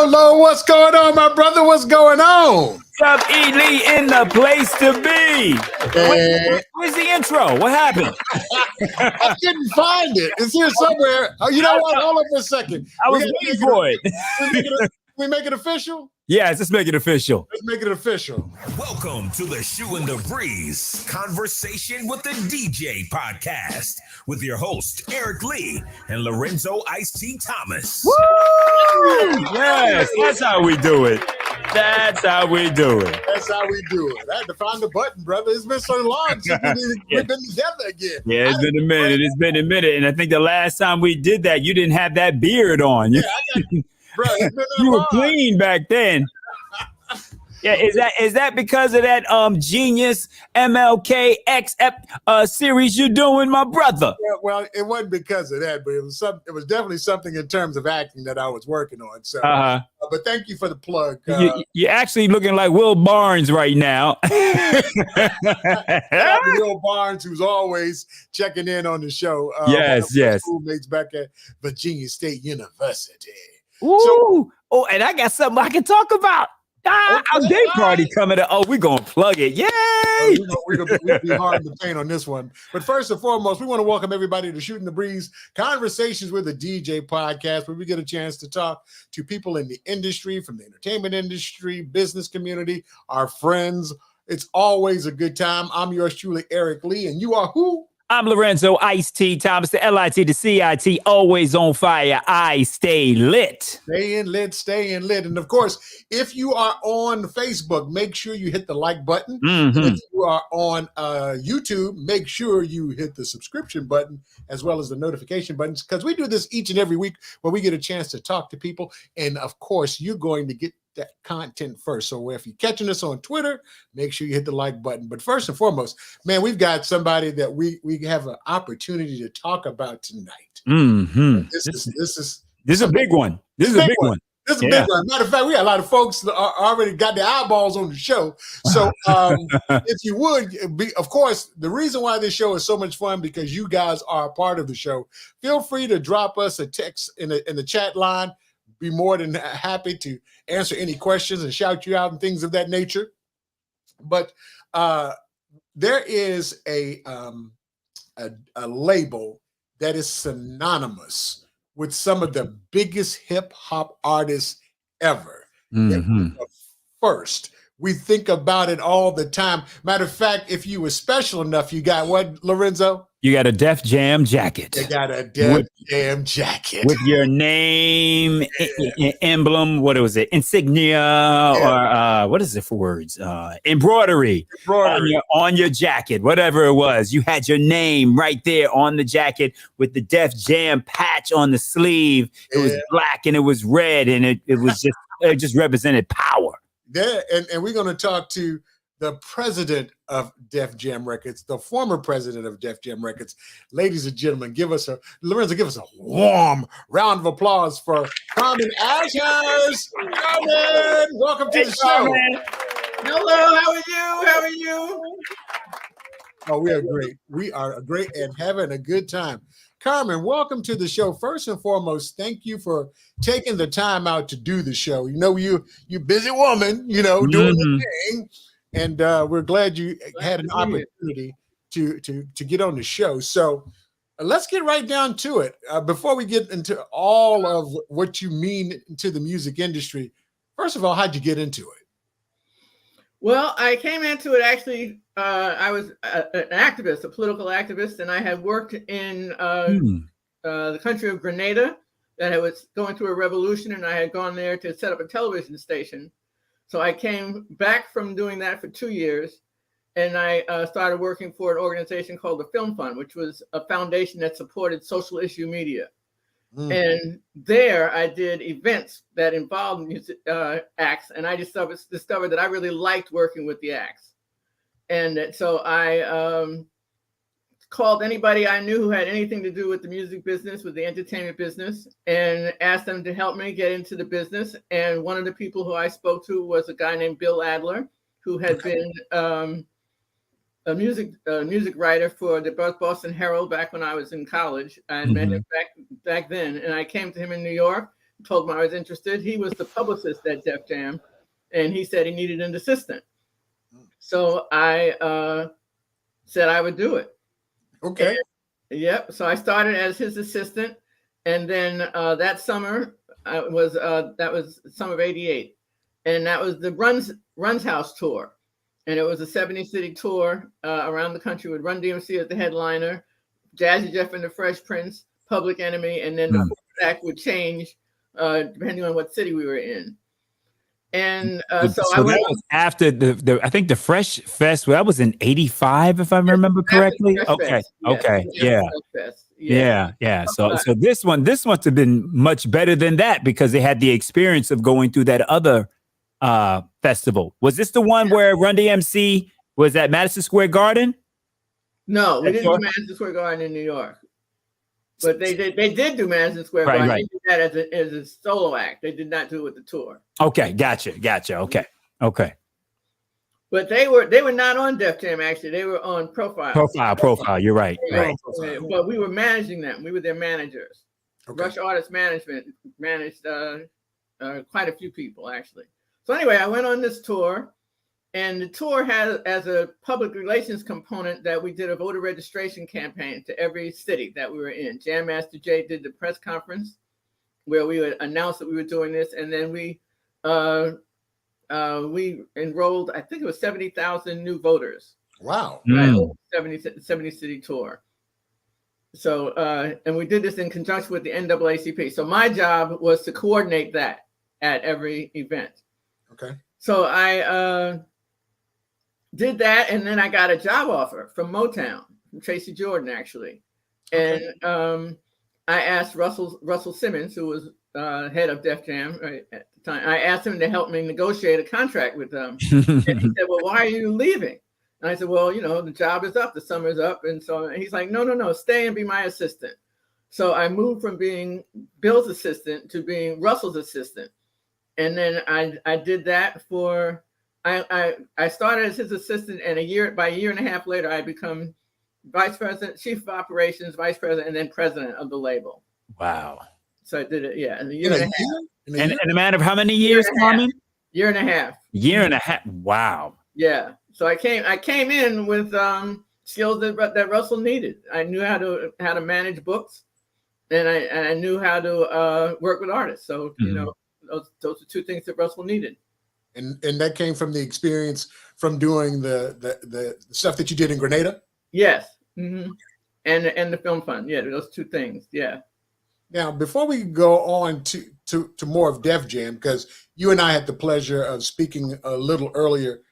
Lo, what's going on, my brother? What's going on? What's up, E. Lee, in the place to be? Where's the intro? What happened? I couldn't find it. It's here somewhere. Oh, you know what? Hold on for a second. I was waiting for it. We make it official? Yes, let's make it official. Let's make it official. Welcome to the Shoe in the Breeze Conversation with the DJ podcast with your host, Eric Lee and Lorenzo Ice-T Thomas. Woo! Yes, that's how we do it. That's how we do it. That's how we do it. I had to find the button, brother. It's been so long since we've been together again. Yeah, it's been a minute. It's been a minute. And I think the last time we did that, you didn't have that beard on. Yeah, bro, you were clean back then. Yeah, is that because of that genius MLK X series you're doing, my brother? Yeah, well, it wasn't because of that, but it was definitely something in terms of acting that I was working on. So, but thank you for the plug. You're actually looking like Will Barnes right now. Will Barnes, who's always checking in on the show. Yes. Schoolmates back at Virginia State University. Ooh, and I got something I can talk about. Our day party coming up. Oh, we're going to plug it. Yay! We're going to be hard to paint on this one. But first and foremost, we want to welcome everybody to Shooting the Breeze Conversations with a DJ podcast, where we get a chance to talk to people in the industry, from the entertainment industry, business community, our friends. It's always a good time. I'm yours truly, Eric Lee, and you are who? I'm Lorenzo Ice-T Thomas, the L-I-T, the C-I-T, always on fire. I stay lit. Staying lit. And of course, if you are on Facebook, make sure you hit the like button. Mm-hmm. And if you are on YouTube, make sure you hit the subscription button as well as the notification buttons, because we do this each and every week where we get a chance to talk to people. And of course, you're going to get that content first. So if you're catching us on Twitter, make sure you hit the like button. But first and foremost, man, we've got somebody that we have an opportunity to talk about tonight. Mm-hmm. This is a big one. This is a big one. This is a big one. Matter of fact, we got a lot of folks that are already got their eyeballs on the show. So if you would, of course, the reason why this show is so much fun, because you guys are a part of the show. Feel free to drop us a text in the chat line. Be more than happy to answer any questions and shout you out and things of that nature. But there is a label that is synonymous with some of the biggest hip hop artists ever. Mm-hmm. First, we think about it all the time. Matter of fact, if you were special enough, you got what, Lorenzo? You got a Def-Jam jacket. You got a Def-Jam jacket. With your name, emblem, what was it? Insignia, or what is it for words? Embroidery. On your jacket, whatever it was. You had your name right there on the jacket with the Def-Jam patch on the sleeve. It was black and it was red, and it just represented power. Yeah, and we're going to talk to the president of Def-Jam Records, the former president of Def-Jam Records. Ladies and gentlemen, Lorenzo, give us a warm round of applause for Carmen Ashhurst. Carmen, welcome to the show. Hello, how are you? Oh, we are great. We are great and having a good time. Carmen, welcome to the show. First and foremost, thank you for taking the time out to do the show. You know, you busy woman, doing the thing. And we're glad you had an opportunity to get on the show. So let's get right down to it. Before we get into all of what you mean to the music industry, first of all, how'd you get into it? Well, I came into it actually. I was an activist, a political activist, and I had worked in the country of Grenada that was going through a revolution, and I had gone there to set up a television station. So I came back from doing that for 2 years, and I started working for an organization called the Film Fund, which was a foundation that supported social issue media. And there I did events that involved music acts, and I discovered that I really liked working with the acts. And so I called anybody I knew who had anything to do with the music business, with the entertainment business, and asked them to help me get into the business. And one of the people who I spoke to was a guy named Bill Adler, who had been a music writer for the Boston Herald back when I was in college. I met him back then, and I came to him in New York told him I was interested. He was the publicist at Def-Jam, and he said he needed an assistant. So I said I would do it. Okay. And, yep. So I started as his assistant, and then that summer that was summer of '88, and that was the Run's House tour, and it was a 70-city tour around the country with Run DMC as the headliner, Jazzy Jeff and the Fresh Prince, Public Enemy, and then the act would change depending on what city we were in. And so I went that was after I think the Fresh Fest. Well, that was in '85, if I remember correctly. Okay, yeah. So this must have been much better than that because they had the experience of going through that other festival. Was this the one where Run DMC was at Madison Square Garden? No, we didn't do Madison Square Garden in New York. But they did do Madison Square Garden. Right. They did that as a solo act. They did not do it with the tour. Okay, gotcha. Okay. But they were not on Def Jam actually. They were on Profile. Profile. You're right. Right. But we were managing them. We were their managers. Okay. Rush Artist Management managed quite a few people actually. So anyway, I went on this tour. And the tour had as a public relations component that we did a voter registration campaign to every city that we were in. Jam Master Jay did the press conference where we would announce that we were doing this. And then we enrolled, I think it was 70,000 new voters. Wow. 70 city tour. So, and we did this in conjunction with the NAACP. So my job was to coordinate that at every event. Okay. So I did that, and then I got a job offer from Motown, from Tracy Jordan, actually. And I asked Russell Simmons, who was head of Def Jam right, at the time, I asked him to help me negotiate a contract with them. And he said, well, why are you leaving? And I said, well, the job is up, the summer's up. And so he's like, no, stay and be my assistant. So I moved from being Bill's assistant to being Russell's assistant. And then I did that for, I started as his assistant, and by a year and a half later, I become vice president, chief of operations, vice president, and then president of the label. Wow. So I did it, in a year and a half. In a matter of how many years, Carmen? Year and a half. Year and a half. Wow. Yeah. So I came in with skills that Russell needed. I knew how to manage books, and I knew how to work with artists. So those are two things that Russell needed. And that came from the experience from doing the stuff that you did in Grenada? Yes. Mm-hmm. And the film fund. Yeah, those two things. Yeah. Now, before we go on to more of Def Jam, because you and I had the pleasure of speaking a little earlier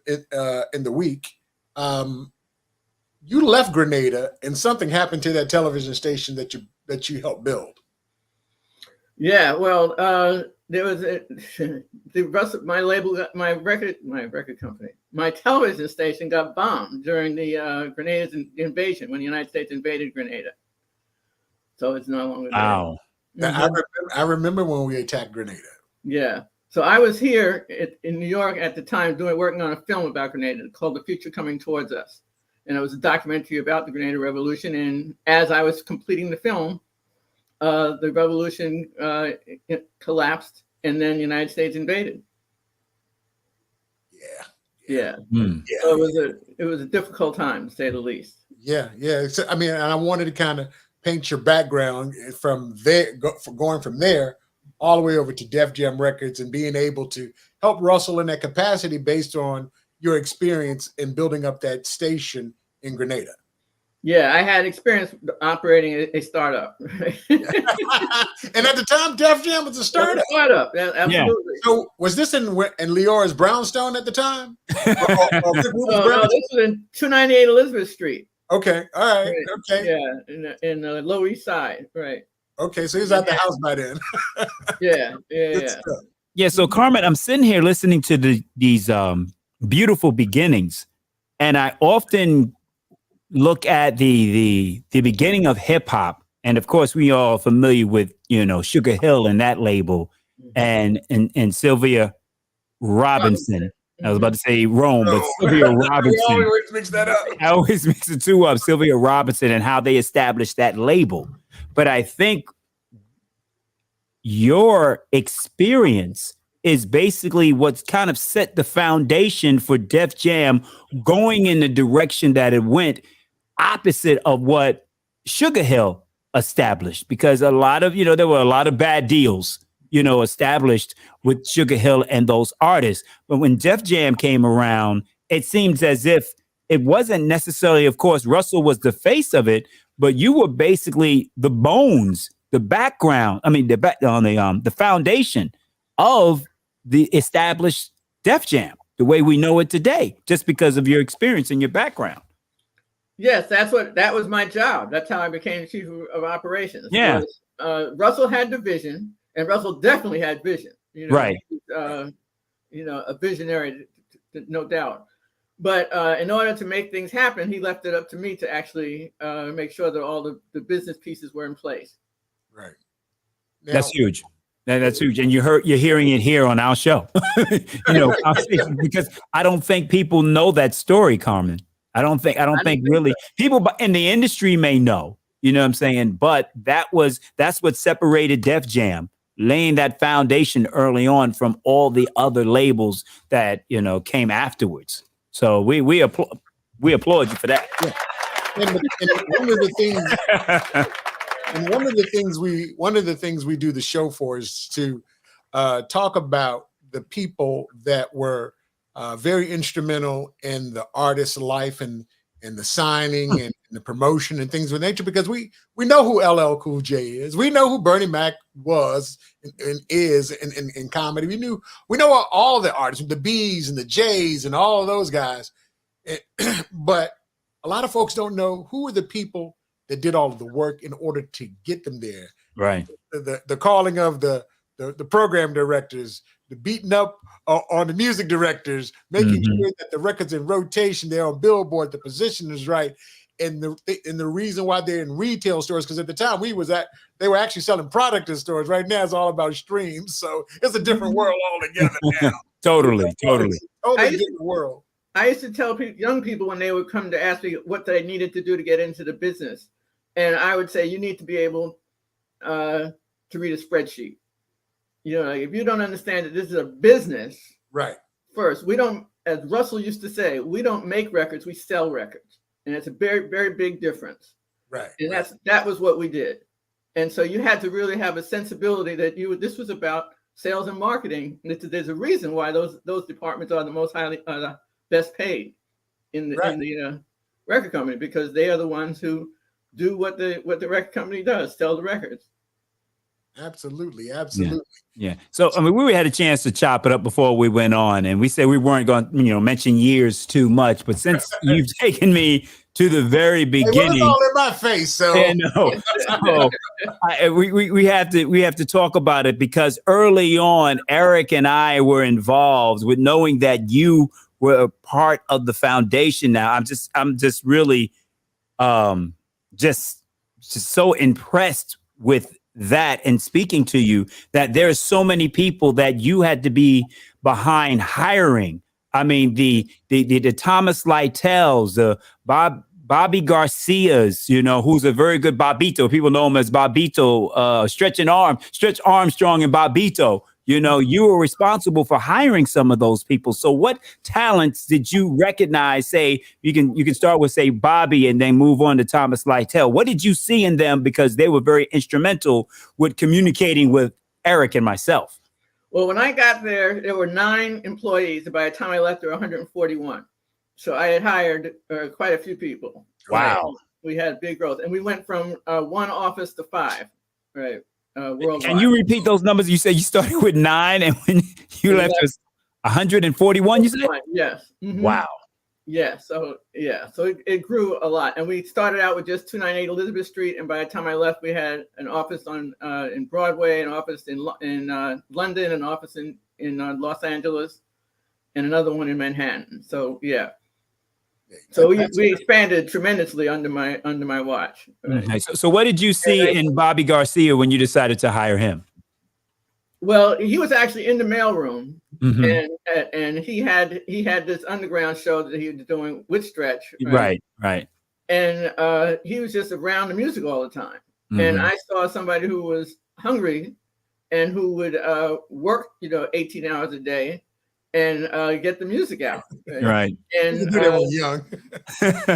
in the week, you left Grenada and something happened to that television station that you helped build. Yeah, well, there was my label, my record company, my television station got bombed during the Grenada's invasion, when the United States invaded Grenada. So it's no longer there. Wow. Mm-hmm. I remember when we attacked Grenada. Yeah. So I was here in New York at the time working on a film about Grenada called The Future Coming Towards Us. And it was a documentary about the Grenada Revolution. And as I was completing the film, the revolution collapsed, and then the United States invaded. Yeah. So it was a difficult time, to say the least. Yeah. So, I mean, and I wanted to kind of paint your background from there, going from there all the way over to Def Jam Records and being able to help Russell in that capacity based on your experience in building up that station in Grenada. Yeah, I had experience operating a startup. And at the time, Def Jam was a startup. Absolutely. Yeah. So was this in Leora's Brownstone at the time? No, this was in 298 Elizabeth Street. Okay, all right. Okay. Yeah, in the Lower East Side, right. Okay, so he was at the house by then. Yeah. Yeah, so Carmen, I'm sitting here listening to these beautiful beginnings, and I often look at the beginning of hip hop, and of course we all familiar with Sugar Hill and that label, and Sylvia Robinson. I was about to say Rome, but Sylvia Robinson. I always mix that up. I always mix the two up. Sylvia Robinson and how they established that label. But I think, your experience is basically what's kind of set the foundation for Def Jam going in the direction that it went, opposite of what Sugar Hill established. Because a lot of, there were a lot of bad deals, established with Sugar Hill and those artists. But when Def Jam came around, it seems as if it wasn't necessarily, of course, Russell was the face of it, but you were basically the bones, the background, the foundation of the established Def Jam, the way we know it today, just because of your experience and your background. Yes, that was my job. That's how I became chief of operations. Yeah. Russell had the vision, and Russell definitely had vision. Right. A visionary, no doubt. But in order to make things happen, he left it up to me to actually make sure that all the business pieces were in place. Right. Now, that's huge. That's huge, and you're hearing it here on our show. Because I don't think people know that story, Carmen. I don't think really so. People in the industry may know. You know what I'm saying? But that's what separated Def Jam, laying that foundation early on from all the other labels that came afterwards. So we applaud you for that. Yeah. And one of the things we do the show for is to talk about the people that were very instrumental in the artist's life and the signing and the promotion and things of nature, because we know who LL Cool J is. We know who Bernie Mac was and is in comedy. We know all the artists, the B's and the J's and all of those guys. But a lot of folks don't know who are the people that did all of the work in order to get them there. Right. The calling of the program directors, the beating up on the music directors, making sure that the record's in rotation, they're on Billboard, the position is right, and the reason why they're in retail stores, because at the time they were actually selling product in stores. Right now it's all about streams, so it's a different world altogether now. Totally different world. I used to tell young people when they would come to ask me what they needed to do to get into the business, and I would say you need to be able to read a spreadsheet. If you don't understand that this is a business, right? First, we don't, as Russell used to say, we don't make records, we sell records. And it's a very, very big difference. Right. And that was what we did. And so you had to really have a sensibility that this was about sales and marketing. And there's a reason why those departments are the best paid in the record company, because they are the ones who do what the record company does, sell the records. Absolutely. Yeah. So, we had a chance to chop it up before we went on, and we said we weren't going to, mention years too much. But since you've taken me to the very beginning, it's all in my face. So, we have to talk about it, because early on, Eric and I were involved with knowing that you were a part of the foundation. Now, I'm just really, just so impressed with that, and speaking to you, that there's so many people that you had to be behind hiring. I mean, the Thomas Lytells, the Bobby Garcias, who's a very good Bobito. People know him as Bobito, Stretch Armstrong and Bobito. You were responsible for hiring some of those people. So what talents did you recognize? Say, you can start with, say, Bobby, and then move on to Thomas Lytell. What did you see in them? Because they were very instrumental with communicating with Eric and myself. Well, when I got there were 9 employees. By the time I left, there were 141. So I had hired quite a few people. Wow. We had big growth. And we went from 1 office to 5, right? Worldwide. Can you repeat those numbers? You said you started with 9, and when you left, it was 141. You said? Yes. Mm-hmm. Wow. Yeah. So it grew a lot, and we started out with just 298 Elizabeth Street, and by the time I left, we had an office in Broadway, an office in London, an office in Los Angeles, and another one in Manhattan. So yeah. So we expanded tremendously under my watch. Right? Nice. So what did you see in Bobby Garcia when you decided to hire him? Well, he was actually in the mailroom, and he had this underground show that he was doing with Stretch. Right. And he was just around the music all the time. And I saw somebody who was hungry and who would work, 18 hours a day and get the music out. Right. And you did it when young.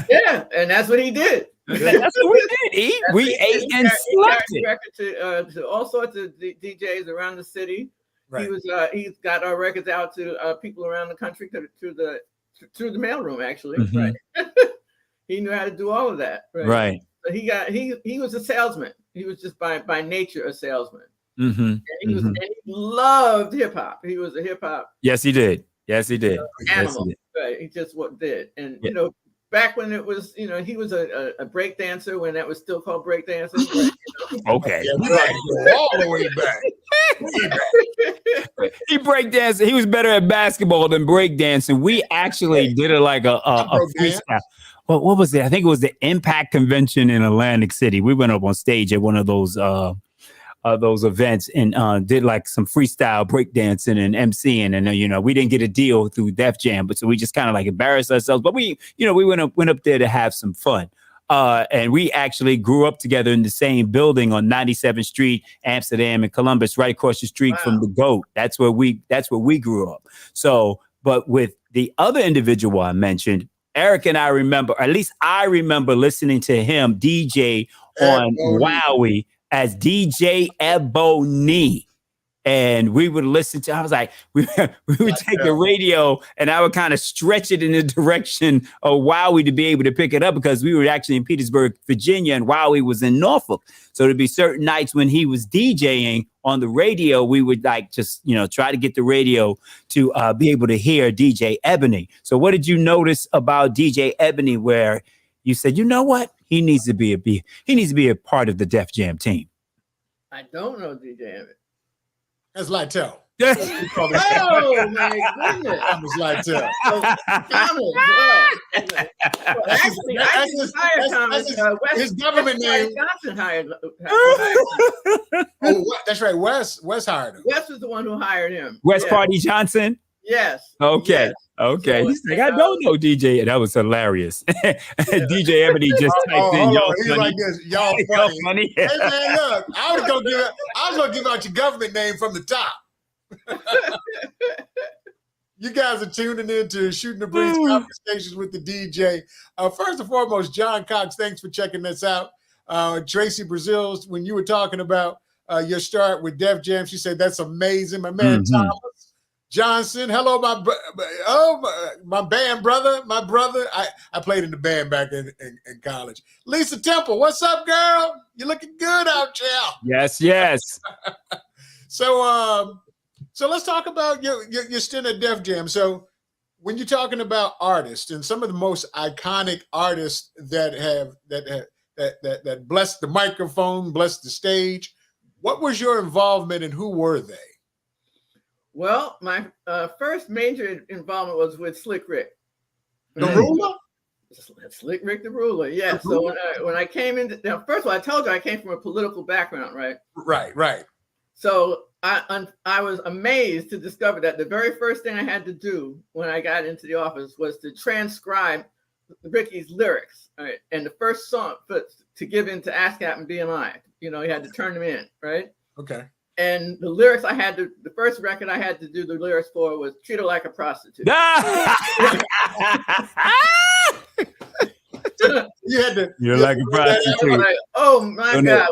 yeah, and that's what he did. That's what we did. We ate and slept it. Record to all sorts of DJs around the city. Right. He's got our records out to people around the country through the mailroom, actually. Mm-hmm. Right. He knew how to do all of that. Right. But he was a salesman. He was just by nature a salesman. Mm-hmm. And he loved hip hop. He was a hip hop. Yes, he did. Yes, he did. Animal. Yes, he did. Right. He just did. And yeah. Back when it was, he was a break dancer when that was still called break dancing. Right? Okay. Yeah, right. All the way back. He break dancing. He was better at basketball than break dancing. We actually did it like a freestyle. Well, what was it? I think it was the Impact Convention in Atlantic City. We went up on stage at one of those events and did like some freestyle breakdancing and MCing, and we didn't get a deal through Def-Jam, but so we just kind of like embarrassed ourselves. But we went up there to have some fun, and we actually grew up together in the same building on 97th Street, Amsterdam and Columbus, right across the street from the GOAT. That's where we grew up. So, but with the other individual I mentioned, Eric and I remember, or at least I remember listening to him DJ on Wowie as DJ Ebony. And we would listen to, I was like, we would take the radio and I would kind of stretch it in the direction of Wowie to be able to pick it up, because we were actually in Petersburg, Virginia, and Wowie was in Norfolk. So there'd be certain nights when he was DJing on the radio, we would like just, try to get the radio to be able to hear DJ Ebony. So what did you notice about DJ Ebony where you said, you know what? He needs to be a part of the Def Jam team? I don't know DJ Ebony. That's Lytel. Oh my goodness! Thomas Lytel. Actually, I didn't hire Thomas. His government name. Johnson hired. That's right. Wes hired him. Wes was the one who hired him. Wes Party Johnson. Yes. Okay. Yes. Okay. He's like, I don't know DJ. That was hilarious. DJ Ebony just typed in, y'all he's funny. Like this, y'all funny. Hey man, look, I was gonna give out your government name from the top. You guys are tuning in to Shooting the Breeze Conversations with the DJ. First and foremost, John Cox, thanks for checking this out. Tracy Brazils, when you were talking about your start with Def Jam, she said that's amazing. My man Thomas Johnson, hello, my band brother, my brother. I played in the band back in college. Lisa Temple, what's up, girl? You looking good out there. Yes. So let's talk about your stint at Def Jam. So when you're talking about artists and some of the most iconic artists that blessed the microphone, blessed the stage, what was your involvement and who were they? Well, my first major involvement was with Slick Rick. The Ruler? Slick Rick the Ruler, yes. So when I came in, first of all, I told you I came from a political background, right? Right. So I was amazed to discover that the very first thing I had to do when I got into the office was to transcribe Ricky's lyrics, right? And the first song to give into ASCAP and BMI, you had to turn them in, right? Okay. And the lyrics the first record I had to do the lyrics for was Treat Her Like a Prostitute. You're like a prostitute. Oh my God.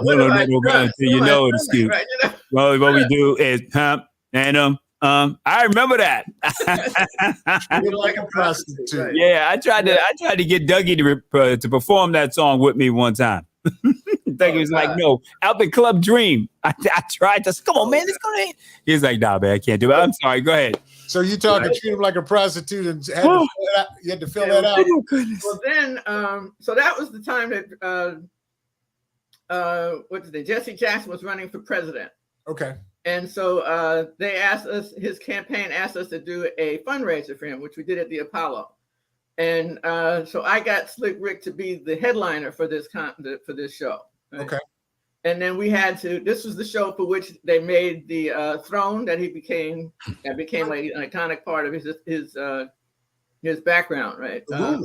You know the excuse. Right, Well, what we do is pump and I remember that. You're like a prostitute. Right. Yeah, I tried to get Dougie to perform that song with me one time. Dougie was like, no, Alvin Club Dream. I tried to, come on, man, it's gonna. He's like, nah, man, I can't do it. I'm sorry, go ahead. So you talking treat him like a prostitute and you had to fill that out. Oh, goodness. Well, then, so that was the time that Jesse Jackson was running for president. Okay. And so his campaign asked us to do a fundraiser for him, which we did at the Apollo. And so I got Slick Rick to be the headliner for this show. Right? Okay. And then this was the show for which they made the throne that became like an iconic part of his background, right? The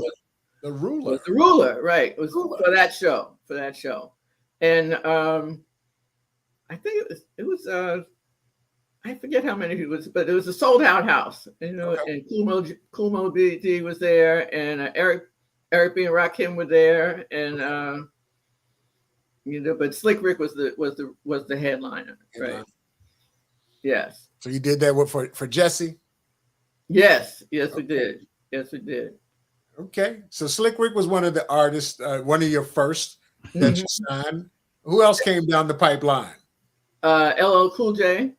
Ruler. The Ruler, right. It was for that show. And I think it was I forget how many he was, but it was a sold out house, you know, and Kool Mo D was there, and Eric B. and Rakim were there, and you know, but Slick Rick was the headliner, right? Yes. So you did that for Jesse? Yes, we did. Yes, we did. Okay, so Slick Rick was one of the artists, one of your first that you signed. Who else came down the pipeline? LL Cool J.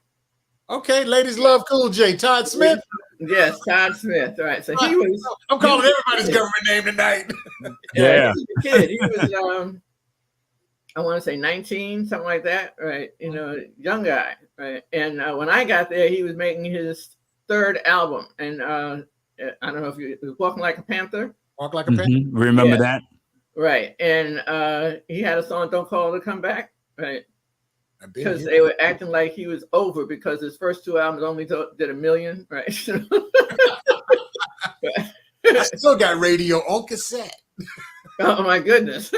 Okay, ladies love Cool J. Todd Smith. Yes, Todd Smith. All right, so he was. I'm calling everybody's government name tonight. Yeah, he was a kid. He was. I want to say 19, something like that, right? You know, young guy, right? And when I got there, he was making his third album, and I don't know if it was Walking Like a Panther. Walk Like a Panther. Remember that? Right, and he had a song, "Don't Call Her to Come Back," right? Because they were acting like he was over because his first two albums only did $1 million, right? I still got radio on cassette. Oh my goodness!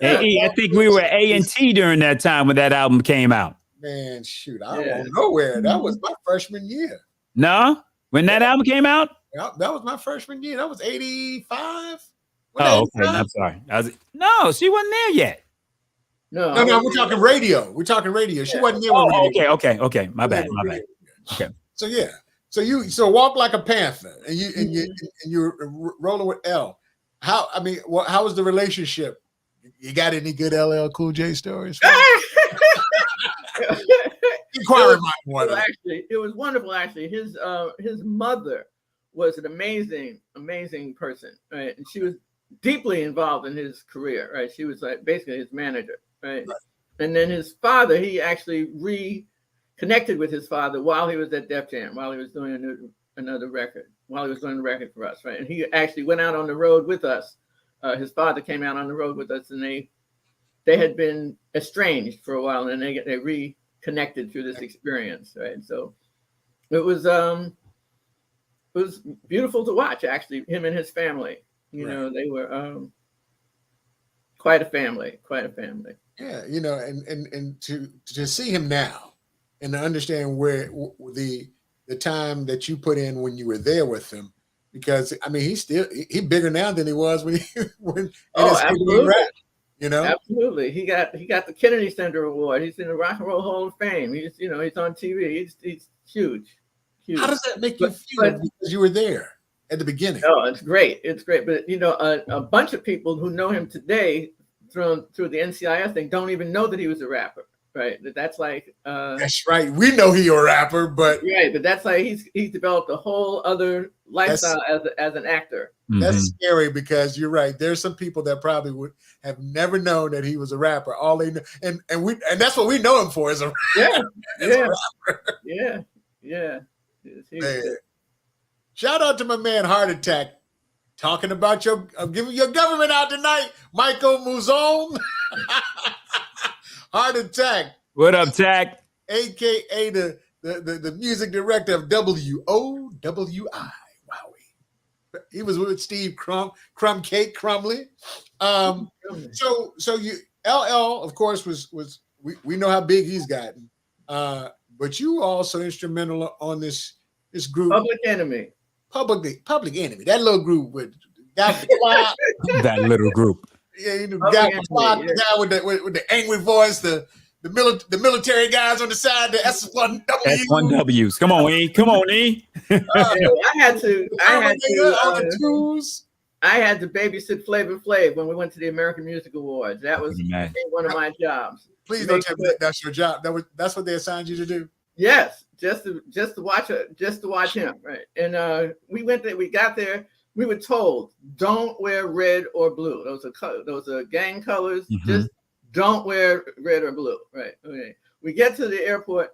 I think we were A&T during that time when that album came out. Man, shoot, I don't know nowhere. That was my freshman year. No, when that album came out. Yeah, that was my freshman year. That was 85. Oh, okay. I'm sorry. No, she wasn't there yet. No, we're talking radio. She wasn't there. Okay. My bad. Okay. So yeah. So Walk Like a Panther, and you're rolling with L. How was the relationship? You got any good LL Cool J stories? It was wonderful. Actually, his mother was an amazing person, right? And she was deeply involved in his career, right? She was like basically his manager, right? And then his father, he actually reconnected with his father while he was at Def-Jam, while he was doing another record, while he was doing the record for us, right? And he actually went out on the road with us. His father came out on the road with us, and they had been estranged for a while, and they reconnected through this experience, right? So it was beautiful to watch, actually, him and his family. You know, they were quite a family. Yeah, you know, and to see him now and to understand where the time that you put in when you were there with him, because I mean he's bigger now than he was when absolutely. Rap, you know, absolutely. He got the Kennedy Center Award. He's in the Rock and Roll Hall of Fame. He's on TV. He's huge. How does that make you feel because you were there at the beginning? Oh, it's great. But you know, a bunch of people who know him today through the NCIS thing don't even know that he was a rapper. Right. That's like that's right. We know he's a rapper, but but that's like he's developed a whole other lifestyle as an actor. That's scary because you're right. There's some people that probably would have never known that he was a rapper. All they know, and that's what we know him for is a rapper. Yeah. Shout out to my man Heart Attack, talking about giving your government out tonight, Michael Muzone. Heart Attack. What up, Tack? AKA the music director of WOWI. Wowie. He was with Steve Crumb Cake Crumley. So you LL, of course, was we know how big he's gotten. But you also instrumental on this group. Public Enemy. Public Enemy. That little group with that little group. Yeah, the guy with the angry voice, the military guys on the side, the S1Ws. Come on, E. I had to babysit Flavor Flav when we went to the American Music Awards. That was one of my jobs. Please don't tell me that's your job. That's what they assigned you to do. Yes, just to watch him, right? And we got there. We were told, don't wear red or blue. Those are gang colors. Mm-hmm. Just don't wear red or blue, right? Okay. We get to the airport.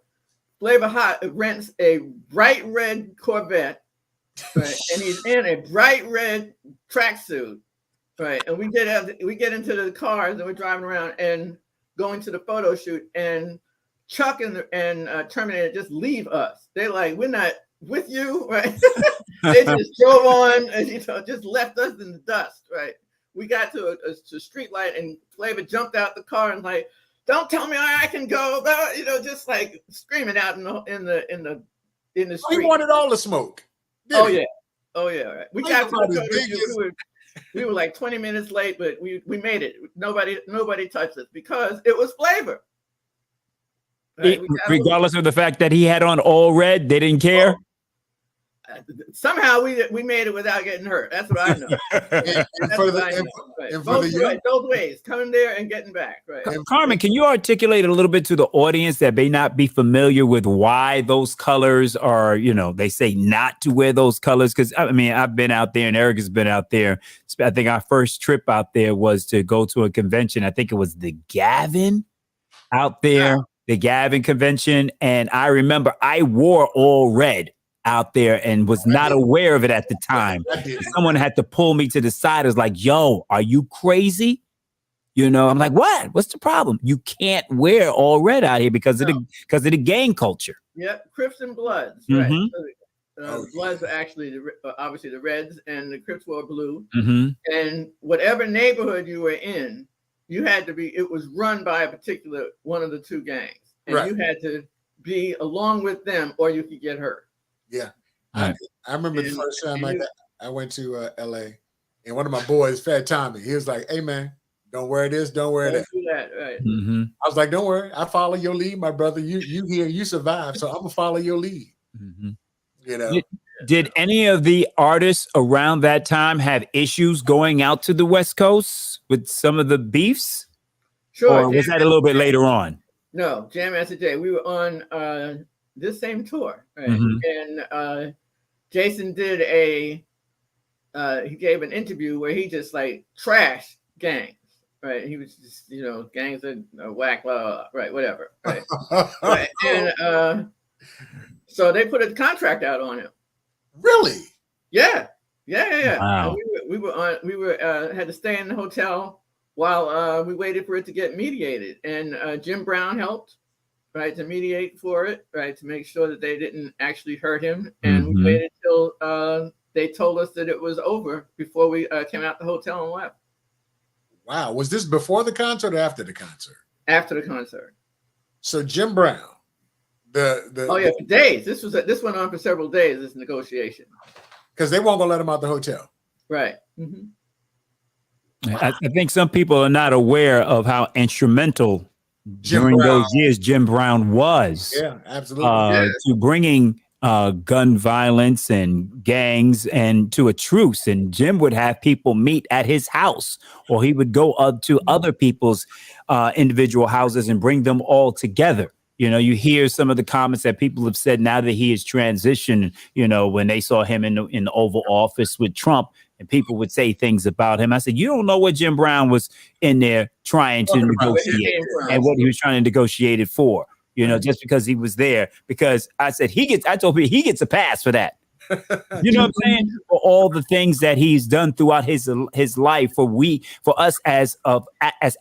Flavor Hot rents a bright red Corvette, right? And he's in a bright red tracksuit, right? And we get into the cars and we're driving around and going to the photo shoot. And Chuck and Terminator just leave us. They're like, we're not with you, right? They just drove on and just left us in the dust, right? We got to a street light and Flavor jumped out the car and like, don't tell me I can go, you know, just like screaming out in the street. He wanted all the smoke. Oh yeah, right. We got to the photo shoot. We were like 20 minutes late, but we made it. Nobody touched us because it was flavor. Right? Regardless of the fact that he had on all red, they didn't care. Somehow we made it without getting hurt. That's what I know. Both ways, coming there and getting back. Right. Carmen, can you articulate a little bit to the audience that may not be familiar with why those colors are, you know, they say not to wear those colors? Because I mean, I've been out there and Eric has been out there. I think our first trip out there was to go to a convention. I think it was the Gavin out there, the Gavin convention. And I remember I wore all red out there and was not aware of it at the time. Someone had to pull me to the side. It was like, yo, are you crazy? You know, I'm like, what? What's the problem? You can't wear all red out here because of the gang culture. Yep, Crips and Bloods, right? So, Bloods are actually obviously the Reds, and the Crips were blue. And whatever neighborhood you were in, you had to be. It was run by a particular one of the two gangs, and you had to be along with them, or you could get hurt. Yeah, I remember the first time I went to LA, and one of my boys, Fat Tommy, he was like, "Hey man, don't wear this, don't wear that." Right. I was like, "Don't worry, I follow your lead, my brother. You here, you survive, so I'm gonna follow your lead." You know. Did any of the artists around that time have issues going out to the West Coast with some of the beefs? Sure. Or was that a little bit later on? No, Jam Master Jay. We were on this same tour, right? And Jason did he gave an interview where he just like trashed gangs, right? He was just, you know, gangs are whack, right, whatever, right? Right. And so they put a contract out on him. Really? Yeah. Wow. We had to stay in the hotel while we waited for it to get mediated, and Jim Brown helped. Right, to mediate for it, right, to make sure that they didn't actually hurt him. And we waited till they told us that it was over before we came out the hotel and left. Wow. Was this before the concert or after the concert? After the concert. So Jim Brown, for days. This went on for several days, this negotiation. Because they weren't gonna let him out the hotel. Right. I think some people are not aware of how instrumental during those years Jim Brown was. Yeah, absolutely. To bringing gun violence and gangs and to a truce. And Jim would have people meet at his house, or he would go up to other people's individual houses and bring them all together. You know, you hear some of the comments that people have said now that he has transitioned, you know, when they saw him in the Oval Office with Trump, and people would say things about him. I said, you don't know what Jim Brown was in there trying to negotiate and what he was trying to negotiate it for, you know, just because he was there. Because I said, I told people he gets a pass for that. You know what I'm saying? For all the things that he's done throughout his life for us as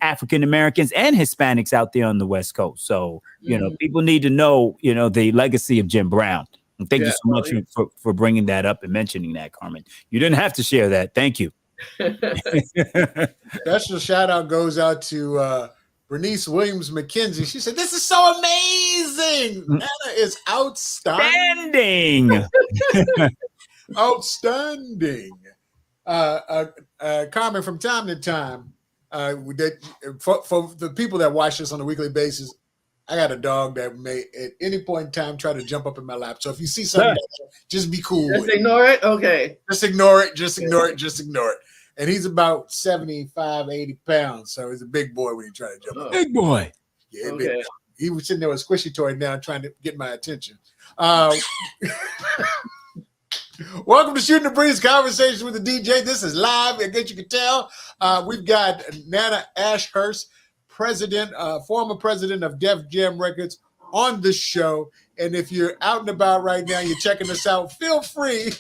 African Americans and Hispanics out there on the West Coast. So, you know, people need to know, you know, the legacy of Jim Brown. And thank you so much for bringing that up and mentioning that, Carmen. You didn't have to share that. Thank you. Special shout out goes out to Bernice Williams McKenzie. She said, "This is so amazing. Anna is outstanding." Outstanding. Carmen, from time to time, for the people that watch this on a weekly basis, I got a dog that may at any point in time try to jump up in my lap. So if you see something, just be cool. Just ignore it. Okay. Just ignore it. Just ignore it. Just ignore it. And he's about 75, 80 pounds. So he's a big boy when he try to jump up. Big boy. Yeah, big. He was sitting there with a squishy toy now trying to get my attention. Welcome to Shooting the Breeze Conversation with the DJ. This is live. I guess you can tell. We've got Nana Ashhurst, former president of Def-Jam Records, on the show. And if you're out and about right now, you're checking us out, feel free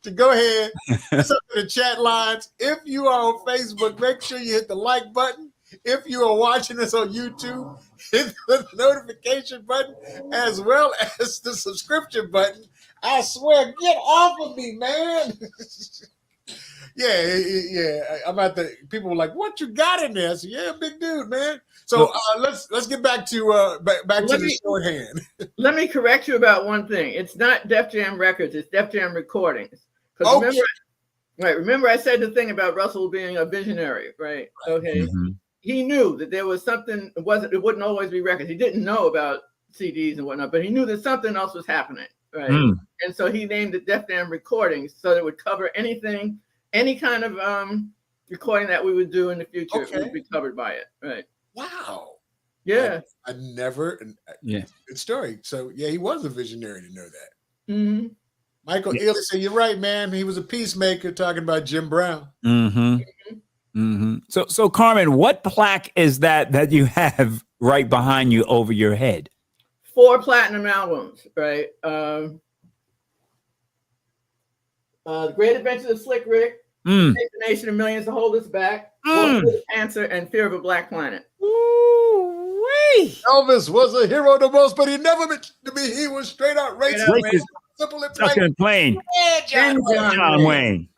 to go ahead and send the chat lines. If you are on Facebook, make sure you hit the like button. If you are watching us on YouTube, hit the notification button as well as the subscription button. I swear, get off of me, man. Yeah. I'm at the people were like, "What you got in there?" I said, "Yeah, big dude, man." So let's get back to back to the shorthand. Let me correct you about one thing. It's not Def Jam Records. It's Def Jam Recordings. Because remember I said the thing about Russell being a visionary, right? Okay. Mm-hmm. He knew that there was something. It wouldn't always be records. He didn't know about CDs and whatnot, but he knew that something else was happening, right? And so he named it Def Jam Recordings, so it would cover anything, any kind of recording that we would do in the future would be covered by it, right? Wow. Yeah. I never. Yeah. Good story. So yeah, he was a visionary to know that. Mm-hmm. Michael Ealy said, "You're right, man. He was a peacemaker." Talking about Jim Brown. Mm-hmm. Mm-hmm. So Carmen, what plaque is that you have right behind you over your head? 4 platinum albums, right? The Great Adventures of Slick Rick, The Nation of Millions to Hold Us Back, Answer, and Fear of a Black Planet. Ooh-wee. Elvis was a hero to most, but he never meant to be. He was straight out racist. Simple and plain. John Wayne.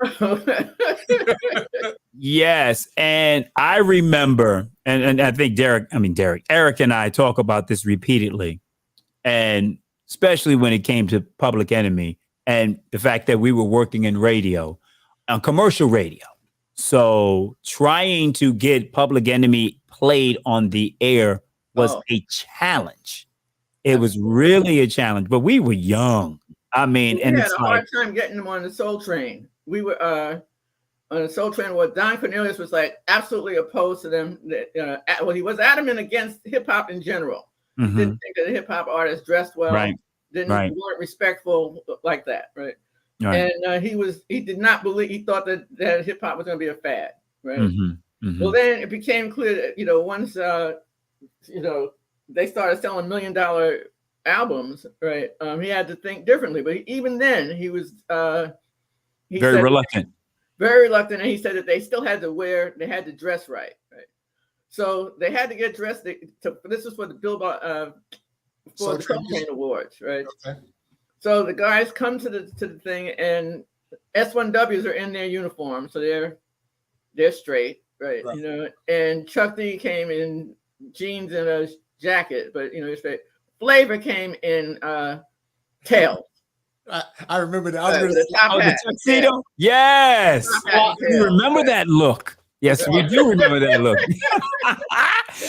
Yes, and I remember, and I think Eric and I talk about this repeatedly, and especially when it came to Public Enemy and the fact that we were working in radio, on commercial radio. So trying to get Public Enemy played on the air was a challenge. It was really a challenge, but we were young. I mean, we had a hard time getting them on the Soul Train. We were on the Soul Train where Don Cornelius was like absolutely opposed to them. Well, he was adamant against hip hop in general. Mm-hmm. Didn't think that the hip hop artists dressed well. Weren't respectful like that, right? And he did not believe. He thought that hip hop was going to be a fad, right? Mm-hmm. Mm-hmm. Well, then it became clear that once they started selling $1 million albums, right? He had to think differently. But even then, he was very reluctant. Very reluctant, and he said that they still had to dress right. So they had to get dressed. This is for the Billboard for the Soul Train Awards, right? Okay. So the guys come to the thing, and S1Ws are in their uniform, so they're straight, right? And Chuck D came in jeans and a jacket, but straight. Flavor came in tails. I remember that. The tuxedo. Yes. You remember that look? Yes, we do remember that look.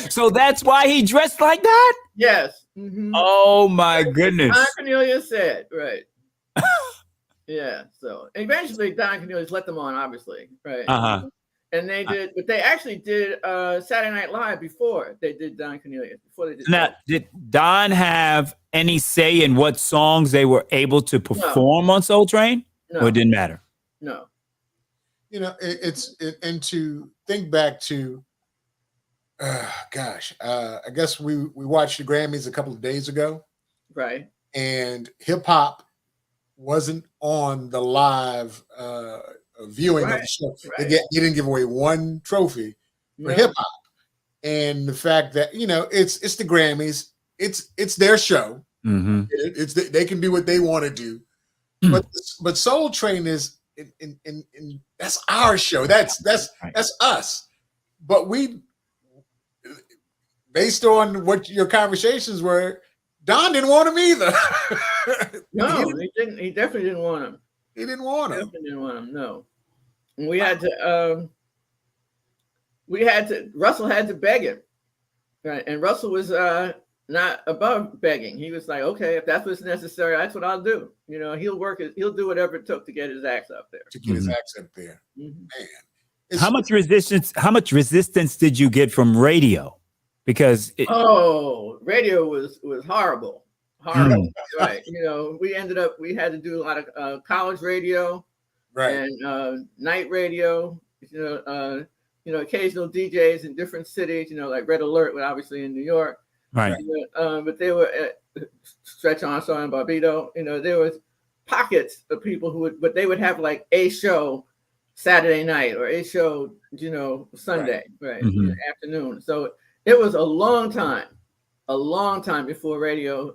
So that's why he dressed like that? Yes. Mm-hmm. Oh my goodness. Don Cornelius said, right. Yeah. So eventually Don Cornelius let them on, obviously. Right. Uh-huh. And they did, but they actually did Saturday Night Live before they did Don Cornelius. Now, did Don have any say in what songs they were able to perform on Soul Train? No. Or it didn't matter? No. And to think back to, I guess we watched the Grammys a couple of days ago. Right. And hip hop wasn't on the live viewing of the show. Right. They didn't give away one trophy for hip hop. And the fact that, it's the Grammys, it's their show. Mm-hmm. They can do what they want to do. But Soul Train is in that's our show. That's us. But we, based on what your conversations were, Don didn't want him either. No, he didn't. He definitely didn't want him. He didn't want him. Definitely didn't want him. No. And we had to. Russell had to beg him, right? And Russell was not above begging. He was like, okay, if that's what's necessary, that's what I'll do. He'll do whatever it took to get his acts up there. His acts up there. Mm-hmm. Man. How much resistance did you get from radio? Because radio was horrible. Right. We had to do a lot of college radio, right, and night radio. Occasional DJs in different cities. Like Red Alert, obviously in New York. Right. But they were at Stretch Armstrong and Barbito. There was pockets of people but they would have like a show Saturday night or a show, Sunday, right, in the afternoon. So it was a long time before radio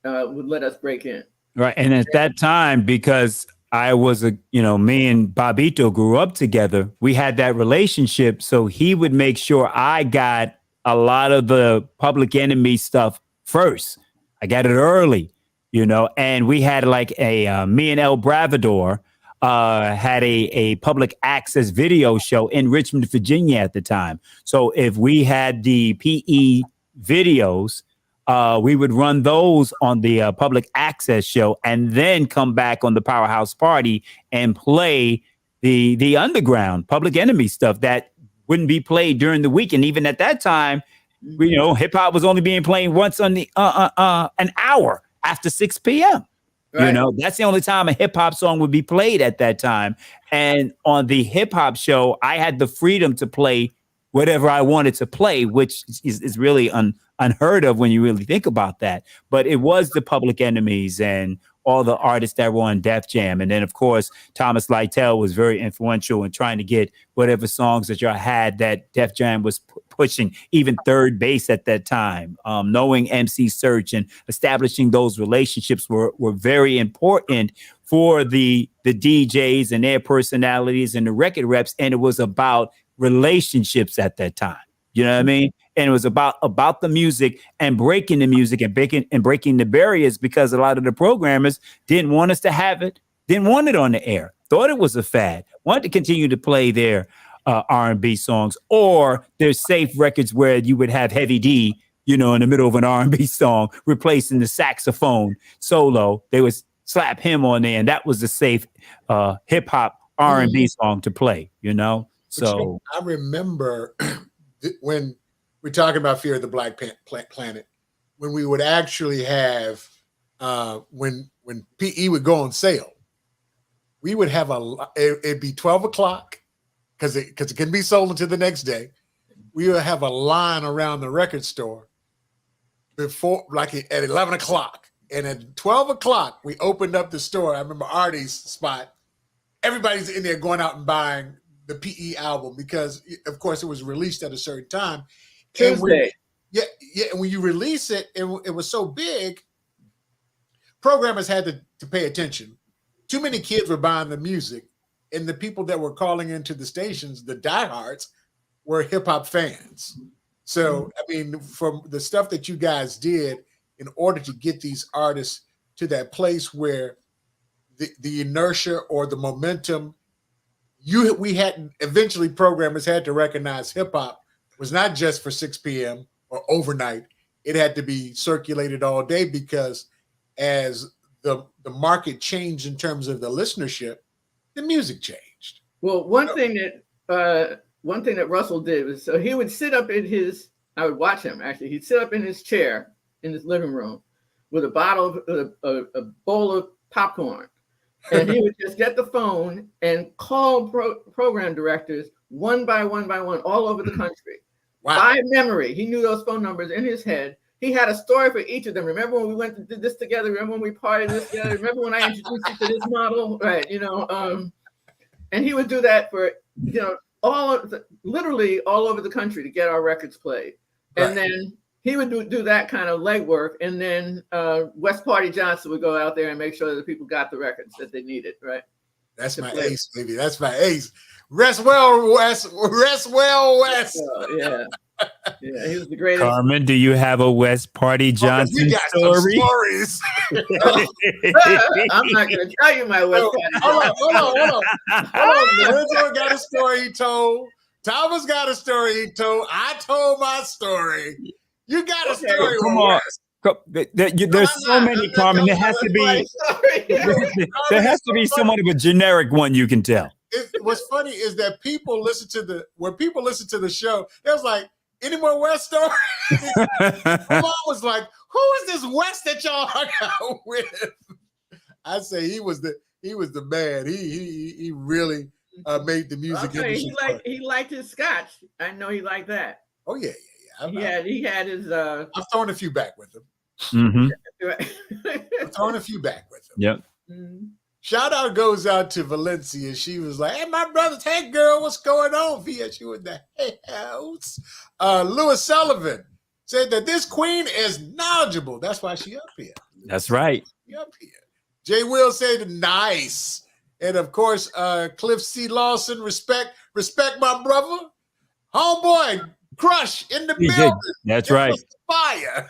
would let us break in. Right. And at that time, because I was me and Bobito grew up together. We had that relationship. So he would make sure I got a lot of the Public Enemy stuff first. I got it early, and we had like me and El Bravador had a public access video show in Richmond, Virginia at the time. So if we had the PE videos, we would run those on the public access show and then come back on the Powerhouse Party and play the underground Public Enemy stuff that wouldn't be played during the week. And even at that time, hip hop was only being played once on the an hour after 6 p.m. Right. That's the only time a hip hop song would be played at that time. And on the hip hop show, I had the freedom to play whatever I wanted to play, which is really unheard of when you really think about that. But it was the Public Enemies and all the artists that were on Def Jam. And then, of course, Thomas Lytle was very influential in trying to get whatever songs that y'all had that Def Jam was pushing, even Third Base at that time. Knowing MC Search and establishing those relationships were very important for the DJs and their personalities and the record reps. And it was about relationships at that time. You know what I mean? And it was about the music and breaking the music and breaking the barriers, because a lot of the programmers didn't want us to have it, didn't want it on the air, thought it was a fad, wanted to continue to play their R&B songs or their safe records where you would have Heavy D, in the middle of an R&B song, replacing the saxophone solo. They would slap him on there, and that was the safe hip hop R&B song to play, So I remember when we're talking about Fear of the Black Planet, when we would actually have when PE would go on sale, we would have it'd be 12 o'clock because it can be sold until the next day. We would have a line around the record store before, like at 11 o'clock. And at 12 o'clock, we opened up the store. I remember Artie's spot. Everybody's in there going out and buying the PE album because, of course, it was released at a certain time. Tuesday. And when you release it, it was so big, programmers had to pay attention. Too many kids were buying the music, and the people that were calling into the stations, the diehards, were hip-hop fans. So, I mean, from the stuff that you guys did in order to get these artists to that place where the inertia or the momentum, eventually programmers had to recognize hip-hop was not just for 6 p.m. or overnight. It had to be circulated all day, because as the market changed in terms of the listenership, the music changed. Well, one thing that Russell did was, so he would sit up I would watch him actually. He'd sit up in his chair in his living room with a bowl of popcorn. And he would just get the phone and call program directors one by one all over the country. Wow. By memory. He knew those phone numbers in his head. He had a story for each of them. Remember when we went and did this together? Remember when we partied this together? Remember when I introduced you to this model? Right, and he would do that for, literally all over the country to get our records played. Right. And then he would do that kind of legwork, and then West Party Johnson would go out there and make sure that people got the records that they needed, right? That's my ace, baby. That's my ace. Rest well, West. Rest well, West. Yeah. Yeah, he was the greatest. Carmen, do you have a West Party Johnson story? Stories. I'm not going to tell you my West Party. Hold on. Lorenzo got a story he told. Thomas got a story he told. I told my story. You got a story. Come on. There's so many, Carmen. There has to be. There has to be somewhat of a generic one you can tell. What's funny is that when people listen to the show, it was like, any more West stories? My mom was like, who is this West that y'all hung out with? I say he was the man. He really made the music industry. He liked his scotch. I know he liked that. Oh yeah. He had his. I'm throwing a few back with him. Mm-hmm. I'm throwing a few back with him. Yep. Mm-hmm. Shout out goes out to Valencia. She was like, hey, my brother's, hey, girl, what's going on? Via, she was in the house. Louis Sullivan said that this queen is knowledgeable. That's why she up here. That's right. She up here. Jay Will said, nice. And of course, Cliff C. Lawson, respect my brother. Homeboy, Crush in the building. That's right. Fire.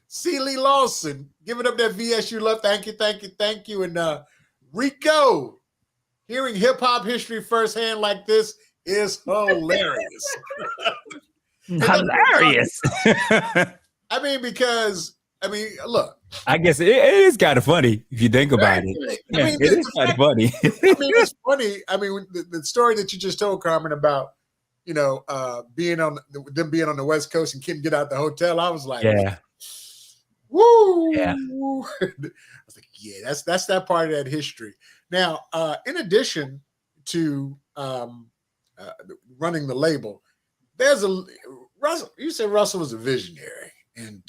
C. Lee Lawson, giving up that VSU love. Thank you. And Rico, hearing hip hop history firsthand like this is hilarious. Hilarious. Look. I guess it is kind of funny if you think about it. Yeah, it is kind of funny. It's funny. The story that you just told, Carmen, about being on the West Coast and couldn't get out the hotel. I was like, yeah, woo. Yeah. I was like, yeah, that's that part of that history. Now, in addition to running the label, there's Russell. You said Russell was a visionary, and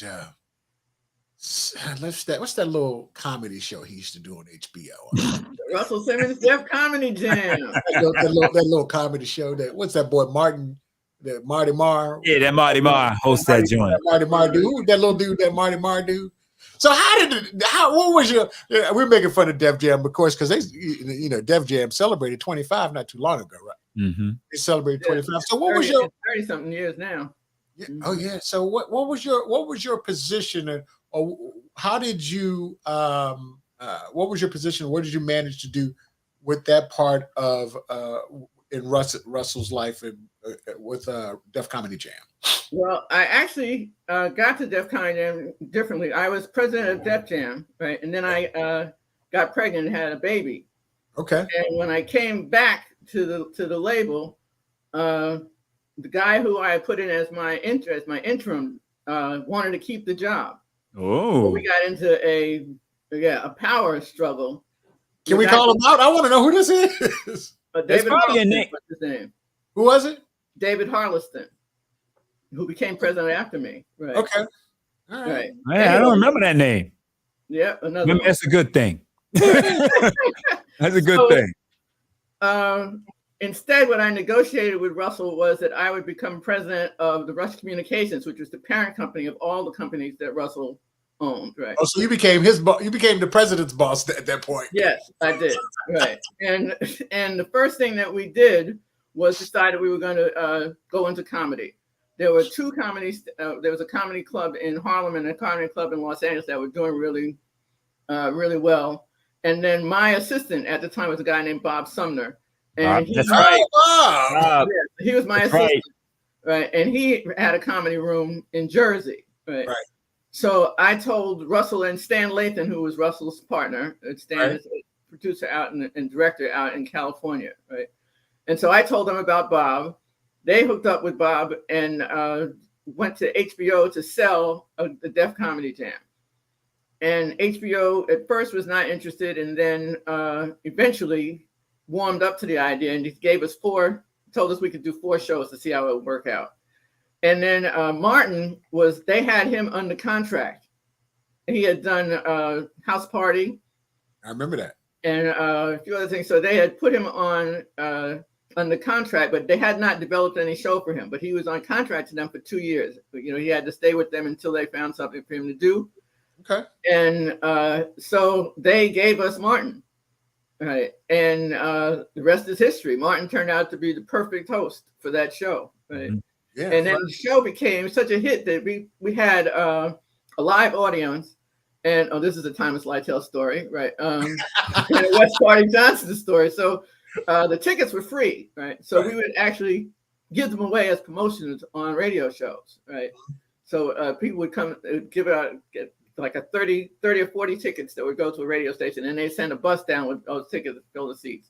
what's that little comedy show he used to do on HBO? Russell Simmons' Def Comedy Jam. that little comedy show. What's that boy Martin? That Marty Marr. Yeah, that Marty Marr hosts that joint. Marty Marr dude. Who that little dude? That Marty Marr dude. So what was your? We're making fun of Def Jam, of course, because they, Def Jam celebrated 25 not too long ago, right? Mm-hmm. They celebrated 25. So what was your 30-something years now? Yeah, oh yeah. So what was your position, or how did you what was your position? What did you manage to do with that part of in Russell's life and with Def Comedy Jam? Well, I actually got to Def Comedy Jam differently. I was president of Def Jam, right, and then I got pregnant and had a baby. Okay. And when I came back to the label, the guy who I put in as my interim wanted to keep the job. Oh. So we got into a power struggle. Can we call him out? I want to know who this is. David Harleston was his name. Who was it? David Harleston, who became president after me. Right. Okay. All right. Man, I don't remember that name. Yeah, another. Maybe that's a good thing. That's a good thing. Instead, what I negotiated with Russell was that I would become president of the Rush Communications, which was the parent company of all the companies that Russell owned. Right. Oh, so you became his boss. You became the president's boss at that point. Yes, I did. Right. And the first thing that we did was decided we were going to go into comedy. There were two comedies. There was a comedy club in Harlem and a comedy club in Los Angeles that were doing really, really well. And then my assistant at the time was a guy named Bob Sumner. And that's right. Yeah, he was my assistant. Right. And he had a comedy room in Jersey. Right. So I told Russell and Stan Lathan, who was Russell's partner. Stan is a producer out and director out in California. Right. And so I told them about Bob. They hooked up with Bob and went to HBO to sell the Def Comedy Jam. And HBO at first was not interested, and then eventually warmed up to the idea and gave us told us we could do 4 shows to see how it would work out. And then Martin they had him under contract. He had done House Party. I remember that. And a few other things. So they had put him on under contract, but they had not developed any show for him. But he was on contract to them for 2 years. He had to stay with them until they found something for him to do. Okay. And so they gave us Martin. Right. And the rest is history. Martin turned out to be the perfect host for that show. Right. Mm-hmm. Yeah, and then the show became such a hit that we had a live audience. And this is a Thomas Lytle story, right? And a West Party Johnson story. So the tickets were free, right? So we would actually give them away as promotions on radio shows, right? So people would come, get like a 30 or 40 tickets that would go to a radio station, and they send a bus down with those tickets to fill the seats.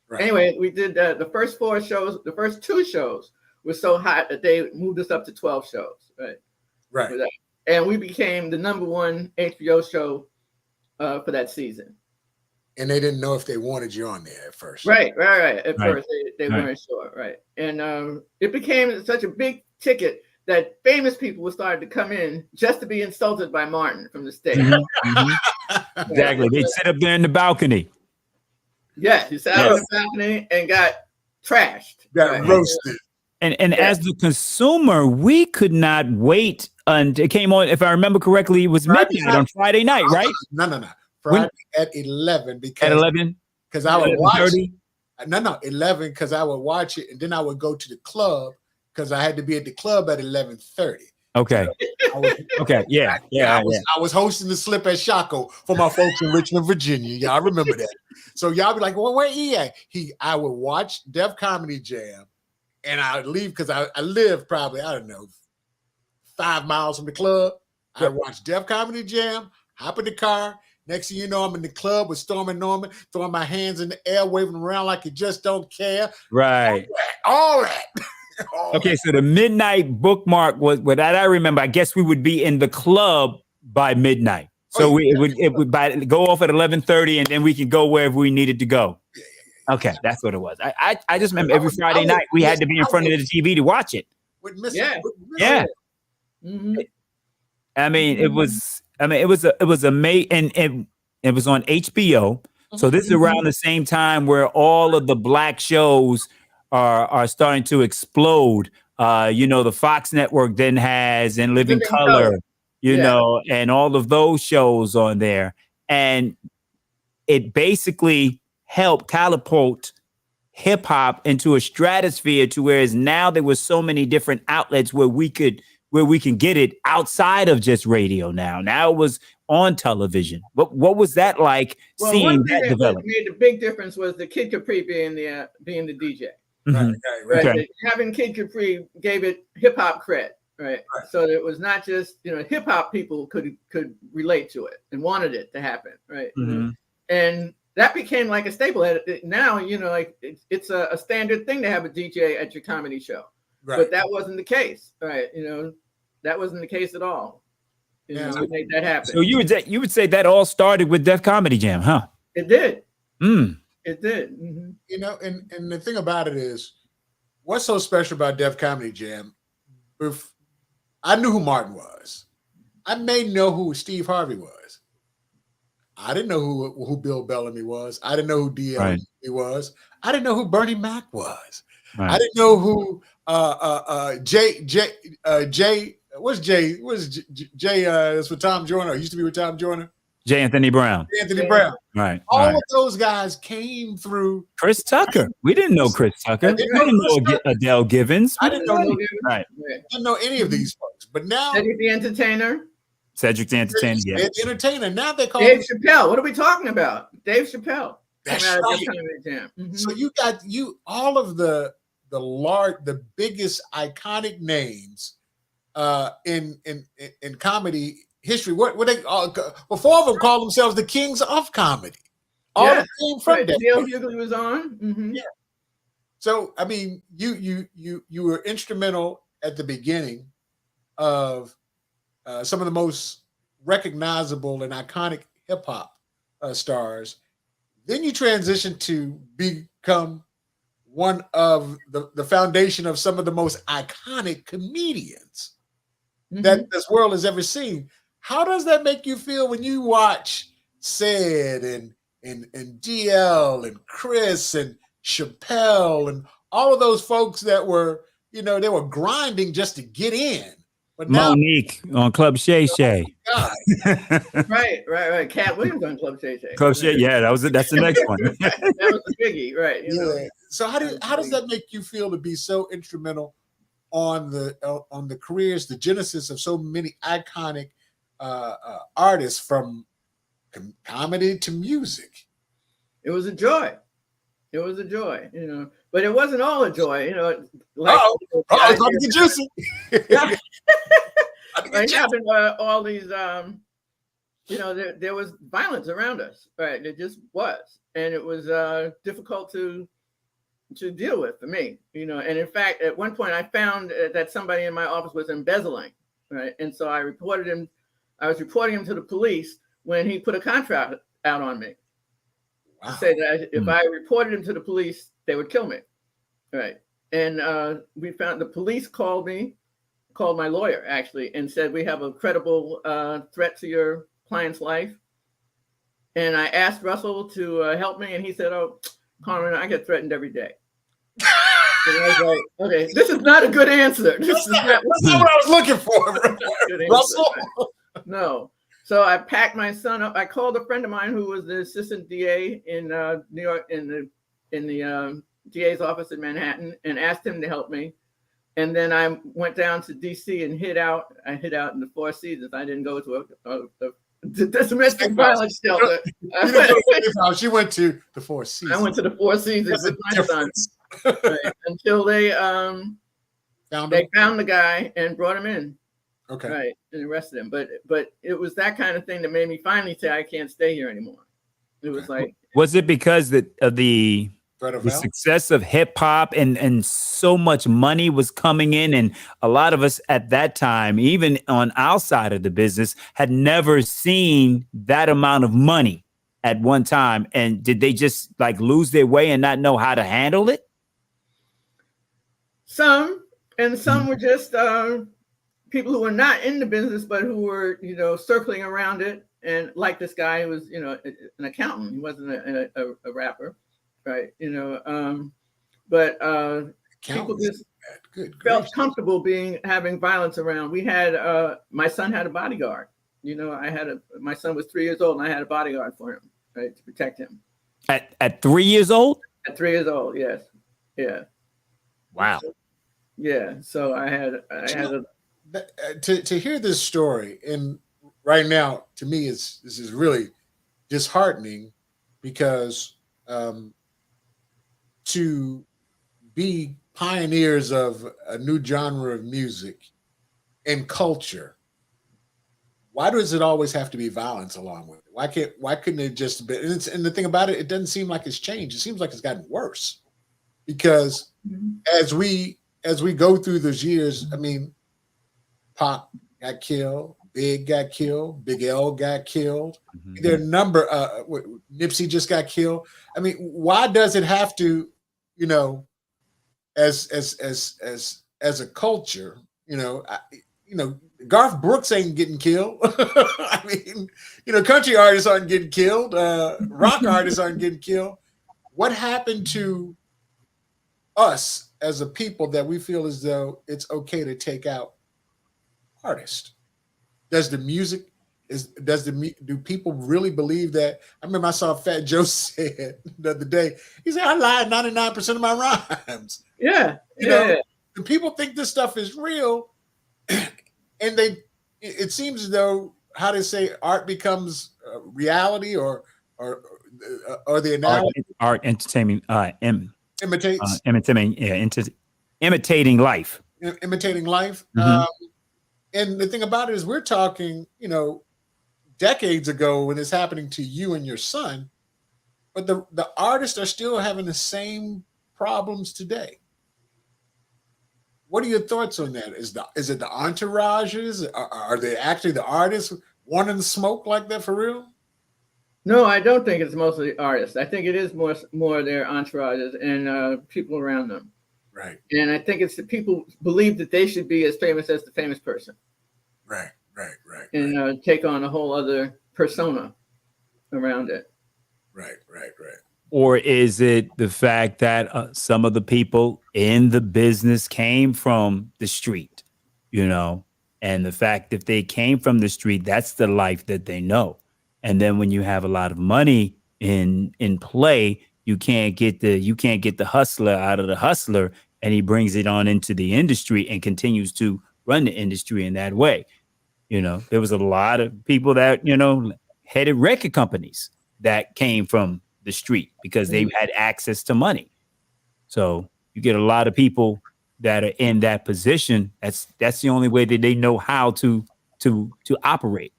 Right. Anyway, we did the first 4 shows. The first 2 shows were so hot that they moved us up to 12 shows, right? Right. And we became the #1 HBO show for that season. And they didn't know if they wanted you on there at first. Right. At first, they weren't sure, right? And it became such a big ticket that famous people were starting to come in just to be insulted by Martin from the stage. Mm-hmm. Exactly. They'd sit up there in the balcony. Yeah, he sat on the balcony and got trashed. Got roasted. And as the consumer, we could not wait until it came on. If I remember correctly, it was midnight on Friday night, right? No. Friday at 11. Because at 11? because I would watch 30? No, 11 because I would watch it and then I would go to the club because I had to be at the club at 11:30. Okay. Okay. Yeah. I was hosting the Slip at Shaco for my folks in Richmond, Virginia. Y'all remember that. So y'all be like, well, where he at? I would watch Def Comedy Jam and I would leave because I live probably, I don't know, 5 miles from the club. I watch Def Comedy Jam, hop in the car. Next thing you know, I'm in the club with Storm and Norman, throwing my hands in the air, waving around like you just don't care. Right. All that. Okay, so the midnight bookmark was what I remember. I guess we would be in the club by midnight. So it would go off at 11:30, and then we could go wherever we needed to go. Okay, that's what it was. I just remember every Friday night we had to be in front of the TV to watch it. Yeah. Mm-hmm. I mean, it was amazing, and it was on HBO. So this is around the same time where all of the black shows are starting to explode. The Fox Network then has and Living Color, and all of those shows on there. And it basically helped catapult hip hop into a stratosphere to whereas now there was so many different outlets where we can get it outside of just radio now. Now it was on television. What was that like seeing that develop? What made the big difference was the Kid Capri being the DJ. Mm-hmm. Right. Okay. Having Kid Capri gave it hip hop cred, right? So it was not just hip hop people could relate to it and wanted it to happen, right? Mm-hmm. And that became like a staple. Now like it's a standard thing to have a DJ at your comedy show, but that wasn't the case, right? That wasn't the case at all. To make that happen. So you would say that all started with Def Comedy Jam, huh? It did. Mm. It did. Mm-hmm. And the thing about it is, what's so special about Def Comedy Jam? If I knew who Martin was, I may know who Steve Harvey was. I didn't know who Bill Bellamy was. I didn't know who D.L. was. I didn't know who Bernie Mac was. Right. I didn't know who Jay. What's Jay? Jay? It's with Tom Joyner. Used to be with Tom Joyner. J. Anthony Brown. Right. All of those guys came through. Chris Tucker. We didn't know Chris Tucker. We didn't know Adele Givens. I didn't know I didn't know any of these folks. But now Cedric the Entertainer. Cedric the Entertainer. Yeah. The Entertainer. Now they call Dave Chappelle. What are we talking about? Dave Chappelle. That's right. Mm-hmm. So you got all of the biggest iconic names in comedy history. What they four of them call themselves the kings of comedy. All came from that. Neil Hughley was on. Mm-hmm. Yeah. So I mean, you were instrumental at the beginning of some of the most recognizable and iconic hip hop stars. Then you transitioned to become one of the foundation of some of the most iconic comedians that this world has ever seen. How does that make you feel when you watch Sid and DL and Chris and Chappelle and all of those folks that were, they were grinding just to get in? But now, Monique on Club Shay Shay. Oh, right. Cat Williams on Club Shay Shay. Club Shay, yeah, that's the next one. That was the biggie, right? So how does that make you feel to be so instrumental on the careers, the genesis of so many iconic artists from comedy to music? It was a joy. But it wasn't all a joy, it's about to get juicy. All these, there was violence around us, right? It just was, and it was difficult to deal with for me, And in fact, at one point, I found that somebody in my office was embezzling, right? And so I reported him. I was reporting him to the police when he put a contract out on me. Wow. To say that if I reported him to the police, they would kill me, right? And we found the police called my lawyer actually, and said we have a credible threat to your client's life. And I asked Russell to help me, and he said, "Oh, Carmen, I get threatened every day." And I was like, "Okay, this is not a good answer. That's not what I was looking for, Russell." No. So I packed my son up. I called a friend of mine who was the assistant DA in New York, in the DA's office in Manhattan, and asked him to help me. And then I went down to DC and hid out. I hid out in the Four Seasons. I didn't go to a domestic violence shelter. She went to the Four Seasons. I went to the Four Seasons with my son until they found the guy and brought him in. Okay. Right, and arrested him. But it was that kind of thing that made me finally say I can't stay here anymore. It was like, was it because of the success of hip hop and so much money was coming in, and a lot of us at that time, even on our side of the business, had never seen that amount of money at one time? And did they just like lose their way and not know how to handle it? Some were just people who were not in the business, but who were, circling around it. And like this guy who was, an accountant. He wasn't a rapper, right? But people just felt comfortable having violence around. We had, my son had a bodyguard. My son was 3 years old, and I had a bodyguard for him, right, to protect him. At 3 years old? At 3 years old, yes. Yeah. Wow. Yeah. So I had to hear this story, and right now to me this is really disheartening, because to be pioneers of a new genre of music and culture, why does it always have to be violence along with it? Why couldn't it just be? And the thing about it, it doesn't seem like it's changed. It seems like it's gotten worse, because as we go through those years, I mean, Pac got killed, Big got killed, Big L got killed. Mm-hmm. There are a number. Nipsey just got killed. I mean, why does it have to? As a culture, Garth Brooks ain't getting killed. I mean, country artists aren't getting killed. Rock artists aren't getting killed. What happened to us as a people that we feel as though it's okay to take out artists? Do people really believe that? I remember I saw Fat Joe said the other day, he said, I lied 99% of my rhymes. Yeah. And people think this stuff is real, and it seems as though, how they say, art becomes reality or the analogy. Art entertainment imitates. Imitating life. Imitating life. Mm-hmm. And the thing about it is, we're talking, decades ago when it's happening to you and your son, but the artists are still having the same problems today. What are your thoughts on that? Is it the entourages? Are they actually the artists wanting to smoke like that for real? No, I don't think it's mostly artists. I think it is more their entourages and people around them. Right. And I think it's the people believe that they should be as famous as the famous person. Right. And take on a whole other persona around it. Right. Or is it the fact that some of the people in the business came from the street, and the fact that they came from the street, that's the life that they know. And then when you have a lot of money in play, you can't get the hustler out of the hustler, and he brings it on into the industry and continues to run the industry in that way. There was a lot of people that, headed record companies that came from the street because they had access to money. So you get a lot of people that are in that position. That's the only way that they know how to operate.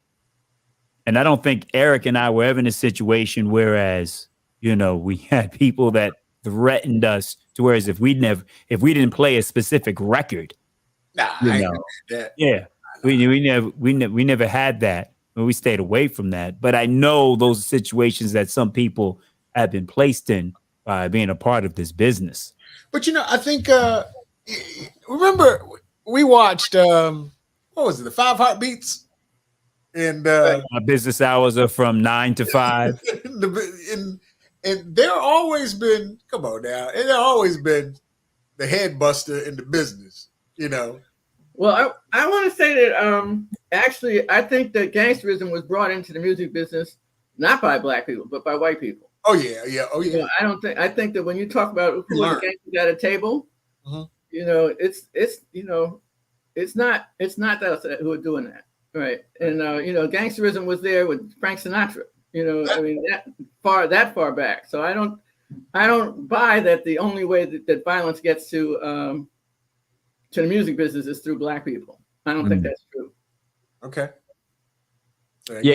And I don't think Eric and I were ever in a situation whereas, we had people that threatened us to whereas if we didn't play a specific record, we never had that. We stayed away from that. But I know those situations that some people have been placed in by being a part of this business. But I think remember we watched what was it, the 5 Heartbeats? And business hours are from 9 to 5. And there always been, come on now, and there always been the head buster in the business, Well, I want to say that actually, I think that gangsterism was brought into the music business not by black people, but by white people. Oh yeah, yeah, oh yeah. You know, I think that when you talk about who are the gangsters at a table, you know, it's not us who are doing that, right? And you know, gangsterism was there with Frank Sinatra. You know, I mean that far back. So I don't buy that the only way that violence gets to the music business is through black people. I don't think that's true. Okay. So yeah,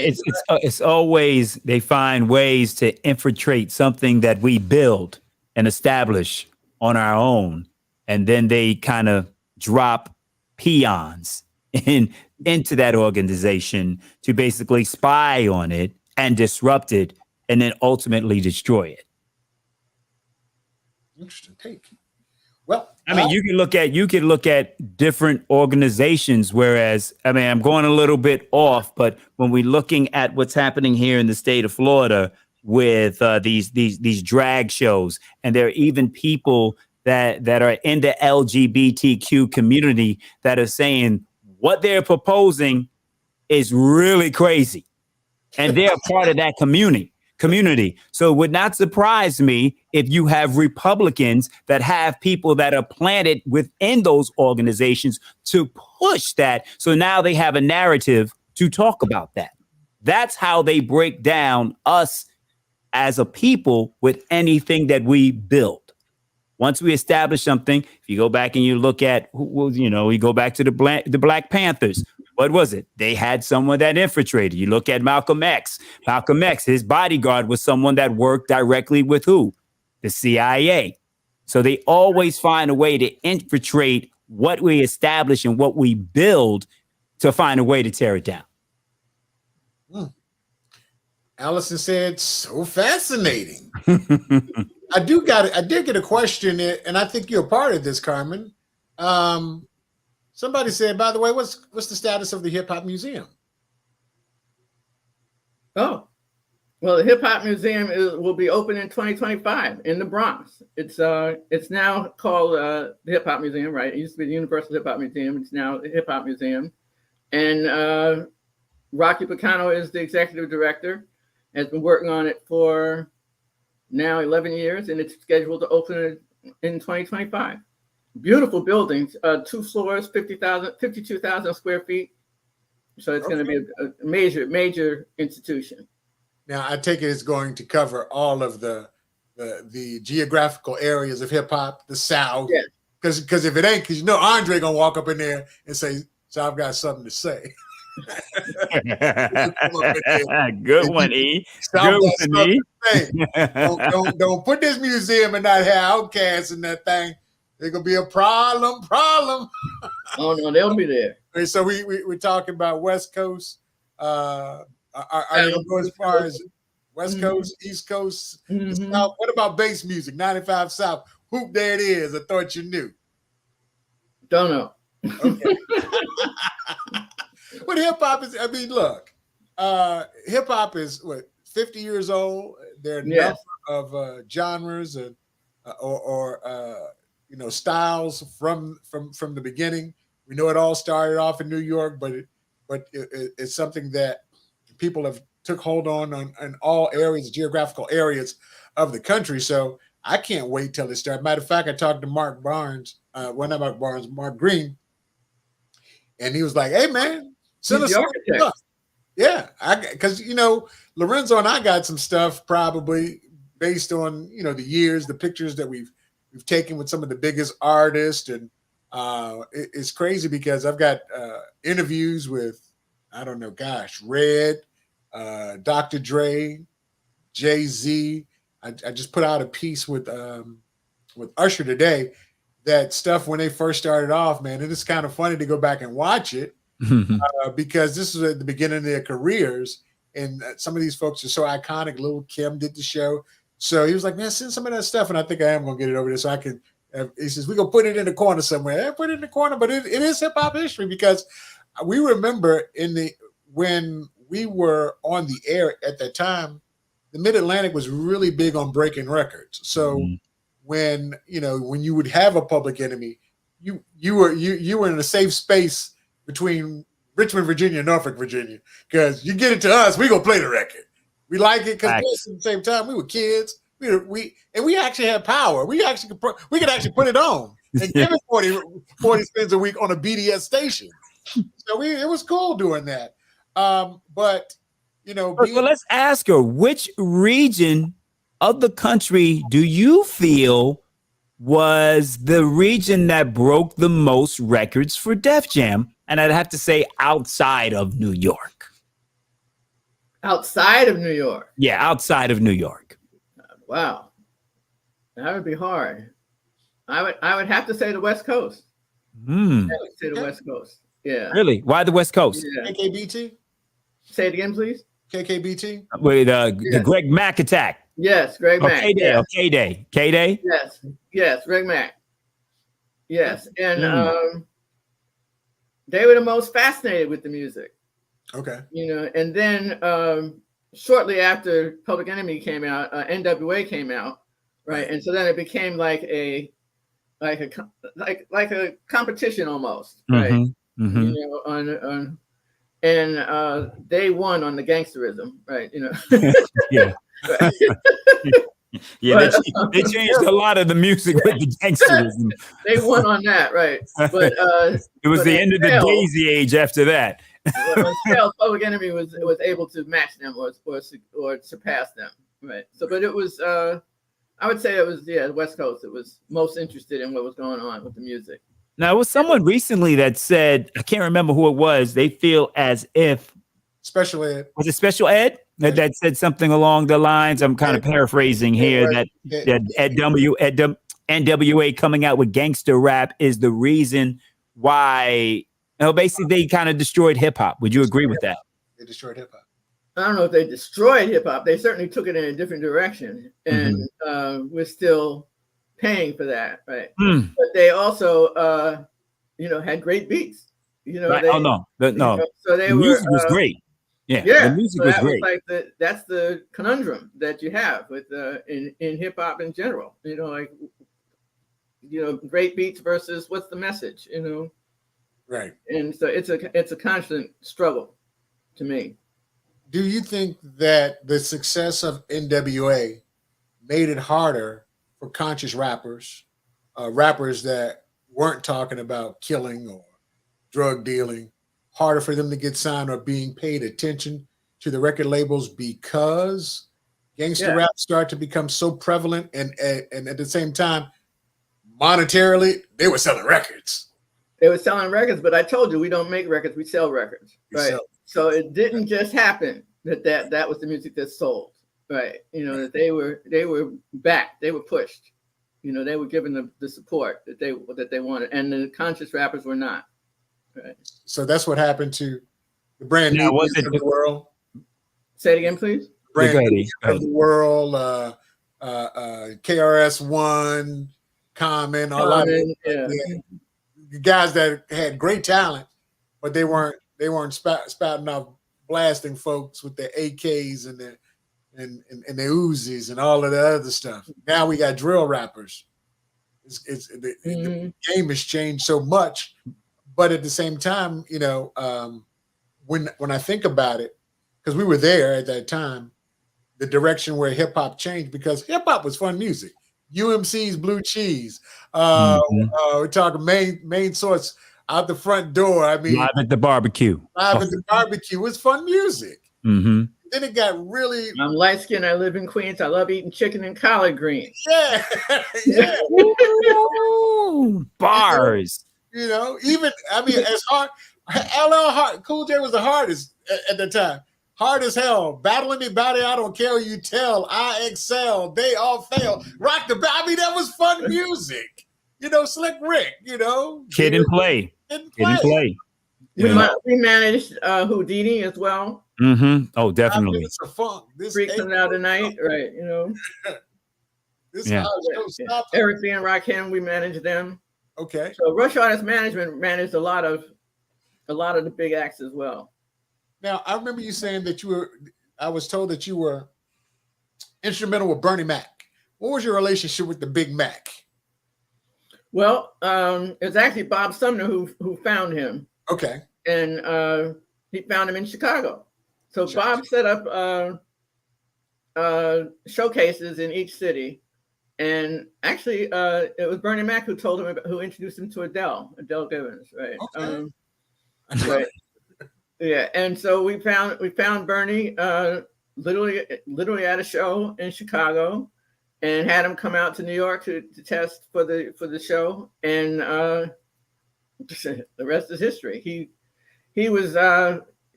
it's always they find ways to infiltrate something that we build and establish on our own, and then they kind of drop peons into that organization to basically spy on it and disrupt it, and then ultimately destroy it. Interesting take. Well, I mean, you can look at different organizations. Whereas, I mean, I'm going a little bit off, but when we're looking at what's happening here in the state of Florida with these drag shows, and there are even people that are in the LGBTQ community that are saying what they're proposing is really crazy, and they're part of that community. So it would not surprise me if you have Republicans that have people that are planted within those organizations to push that. So now they have a narrative to talk about that. That's how they break down us as a people with anything that we build. Once we establish something, if you go back and you look at, you go back to the Black Panthers. What was it? They had someone that infiltrated. You look at Malcolm X. Malcolm X, his bodyguard was someone that worked directly with who? The CIA. So they always find a way to infiltrate what we establish and what we build to find a way to tear it down. Allison said, so fascinating. I did get a question, and I think you're a part of this, Carmen. Somebody said, by the way, what's the status of the Hip Hop Museum? Oh, well, the Hip Hop Museum will be open in 2025 in the Bronx. It's now called the Hip Hop Museum, right? It used to be the Universal Hip Hop Museum. It's now the Hip Hop Museum. And Rocky Picano is the executive director, has been working on it for now 11 years, and it's scheduled to open in 2025. Beautiful buildings, 2 floors, 52,000 square feet. So it's going to be a major institution. Now, I take it it's going to cover all of the geographical areas of hip hop, the South. Yes. Because if it ain't, because Andre gonna walk up in there and say, "So I've got something to say." Good one, E. Good one, E. Don't put this museum and not have outcasts in that thing. There's gonna be a problem. Oh no, they'll be there. And so we're talking about West Coast. Are you gonna go as far as West Coast, East Coast, South? What about bass music? 95 South. Hoop, there it is. I thought you knew. Don't know. Okay. What hip hop is? I mean, look, hip hop is what 50 years old. There are a number of genres and styles from the beginning. We know it all started off in New York, but it's something that people have took hold on in all areas, geographical areas of the country. So I can't wait till it starts. Matter of fact, I talked to Mark Green, and he was like, "Hey man, send us some stuff." Yeah, because Lorenzo and I got some stuff probably based on the years, the pictures that we've taken with some of the biggest artists, and it's crazy because I've got interviews with Red, Dr. Dre, Jay-Z. I just put out a piece with Usher today. That stuff when they first started off, man, it is kind of funny to go back and watch it because this is at the beginning of their careers, and some of these folks are so iconic. Lil' Kim did the show, so he was like, "Man, send some of that stuff," and I think I am gonna get it over there so I can. He says, "We gonna put it in the corner somewhere." Put it in the corner, but it is hip hop history because we remember when we were on the air at that time, the Mid-Atlantic was really big on breaking records. So when you would have a Public Enemy, you were in a safe space between Richmond, Virginia, and Norfolk, Virginia, because you get it to us, we gonna play the record. We like it because at the same time we were kids. We actually had power. We could actually put it on and give it 40 cents a week on a BDS station. So it was cool doing that. But well, let's ask her, which region of the country do you feel was the region that broke the most records for Def Jam? And I'd have to say outside of New York. Outside of New York? Yeah, outside of New York. Wow. That would be hard. I would have to say the West Coast. I would say the West Coast. Yeah. Really? Why the West Coast? Yeah. KKBT? Say it again, please. KKBT? With the Greg Mack attack. Yes, Greg Mack. K-Day. K-Day? Yes, Greg Mack. Yes. And they were the most fascinated with the music. Okay. And then shortly after Public Enemy came out, NWA came out, right? And so then it became like a competition almost, right? And they won on the gangsterism, right? Yeah. Yeah, they changed a lot of the music with the gangsterism. They won on that, right? But it was the end of the Daisy Age after that. Public Enemy was able to match them or surpass them, right? So, but it was, I would say it was the West Coast. It was most interested in what was going on with the music. Now, it was someone recently that said, I can't remember who it was, they feel as if Special Ed. Was it Special Ed that said something along the lines? I'm kind of paraphrasing here that NWA coming out with gangster rap is the reason why. Basically they kind of destroyed hip hop. Would you agree with that? They destroyed hip hop. I don't know if they destroyed hip hop. They certainly took it in a different direction, and we're still paying for that, right? But they also, had great beats. Right. So the music was great. Yeah, the music was great. That's the conundrum that you have with in hip hop in general. Great beats versus what's the message? Right. And so it's a constant struggle to me. Do you think that the success of NWA made it harder for conscious rappers that weren't talking about killing or drug dealing, harder for them to get signed or being paid attention to the record labels because gangster rap started to become so prevalent and at the same time, monetarily, they were selling records. They were selling records, but I told you we don't make records, we sell records, right? So it didn't just happen that was the music that sold, right? That they were backed, they were pushed, they were given the support that they wanted, and the conscious rappers were not. Right. So that's what happened to the brand new music of the world. Say it again, please. Brand new music of the world, KRS-One, Common, a lot of guys that had great talent, but they weren't spouting off blasting folks with their AKs and their Uzis and all of the other stuff. Now we got drill rappers. The game has changed so much. But at the same time, when I think about it, because we were there at that time, the direction where hip hop changed, because hip hop was fun music. UMC's Blue Cheese. We're talking main source out the front door. I mean, Live at the Barbecue. Live at the Barbecue was fun music. Then it got really. I'm light skinned. I live in Queens. I love eating chicken and collard greens. Yeah. Bars. Even as hard, LL Hard, Cool J was the hardest at the time. Hard as hell. Battle anybody, I don't care. You tell. I excel. They all fail. Rock the. That was fun music. Slick Rick. Kid and Play. We managed Houdini as well. Oh, definitely. It's a funk. Freaks of Now Tonight, right? Eric B and Rakim, we managed them. Okay. So Rush Artist Management managed a lot of the big acts as well. Now, I remember you saying that I was told that you were instrumental with Bernie Mac. What was your relationship with the Big Mac? Well, it was actually Bob Sumner who found him. Okay. And he found him in Chicago. So Bob set up showcases in each city. And actually, it was Bernie Mac who told him who introduced him to Adele Givens, right? Okay. Right. Yeah, and so we found Bernie literally at a show in Chicago, and had him come out to New York to test for the show, and the rest is history. He was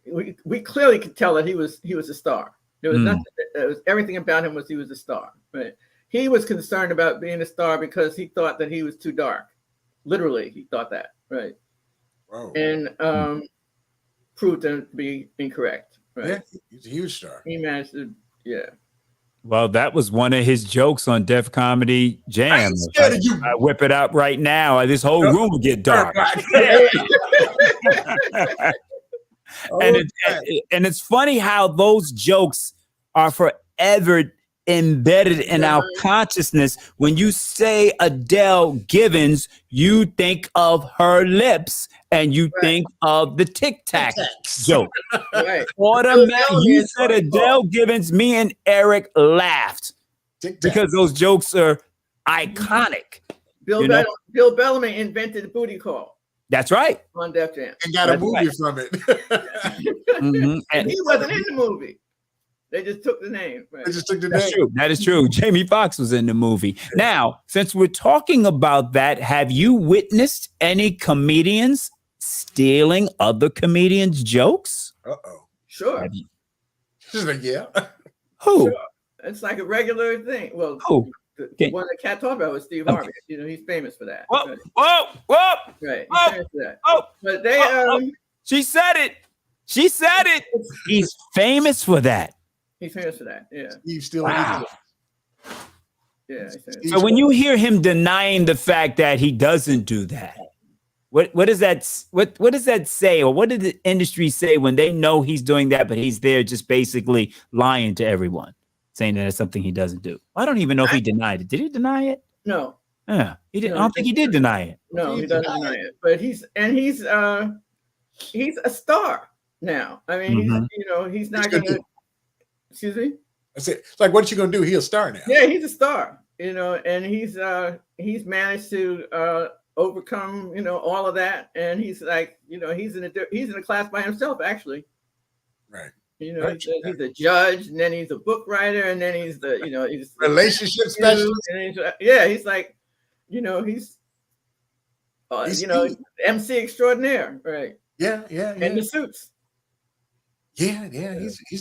we clearly could tell that he was a star. There was nothing. It was everything about him was he was a star. Right. He was concerned about being a star because he thought that he was too dark. Literally, he thought that. Right. Wow. And proved to be incorrect. Right. Yeah, he's a huge star. He managed to. Yeah. Well, that was one of his jokes on Def Comedy Jam. I whip it out right now. This whole room will get dark. And it's funny how those jokes are forever embedded in our consciousness. When you say Adele Givens, you think of her lips and you think of the Tic Tac joke. Right. Automatically, you said Adele Givens, me and Eric laughed because those jokes are iconic. Bill Bellamy invented the booty call. That's right. On Def Jam. And got a movie from it. And he wasn't in the movie. They just took the name. Right? They just took the That's name. true. That is true. Jamie Foxx was in the movie. Now, since we're talking about that, have you witnessed any comedians stealing other comedians' jokes? Uh-oh. Sure. She's like, yeah. Who? Sure. It's like a regular thing. Well, who? The one that Kat talked about was Steve Harvey. You know, he's famous for that. Whoa, right? whoa. Right. Whoa, He's famous for that. whoa, but they she said it. She said it. He's famous for that. He's famous for that. Yeah. He's still Wow. Yeah. So when you hear him denying the fact that he doesn't do that, what does that say, or what did the industry say when they know he's doing that, but he's there just basically lying to everyone, saying that it's something he doesn't do? I don't even know if he denied it. Did he deny it? No. Yeah, he didn't. No, I don't think he did deny it. No, he doesn't deny it. But he's a star now. I mean, he's not gonna. Excuse me. I said, like, what you gonna do? He's a star now. Yeah, he's a star. And he's managed to overcome all of that, and he's like he's in a class by himself actually. Right. He's a judge, and then he's a book writer, and then he's he's relationship specialist. He's like he's MC extraordinaire, right? Yeah. And the suits. Yeah.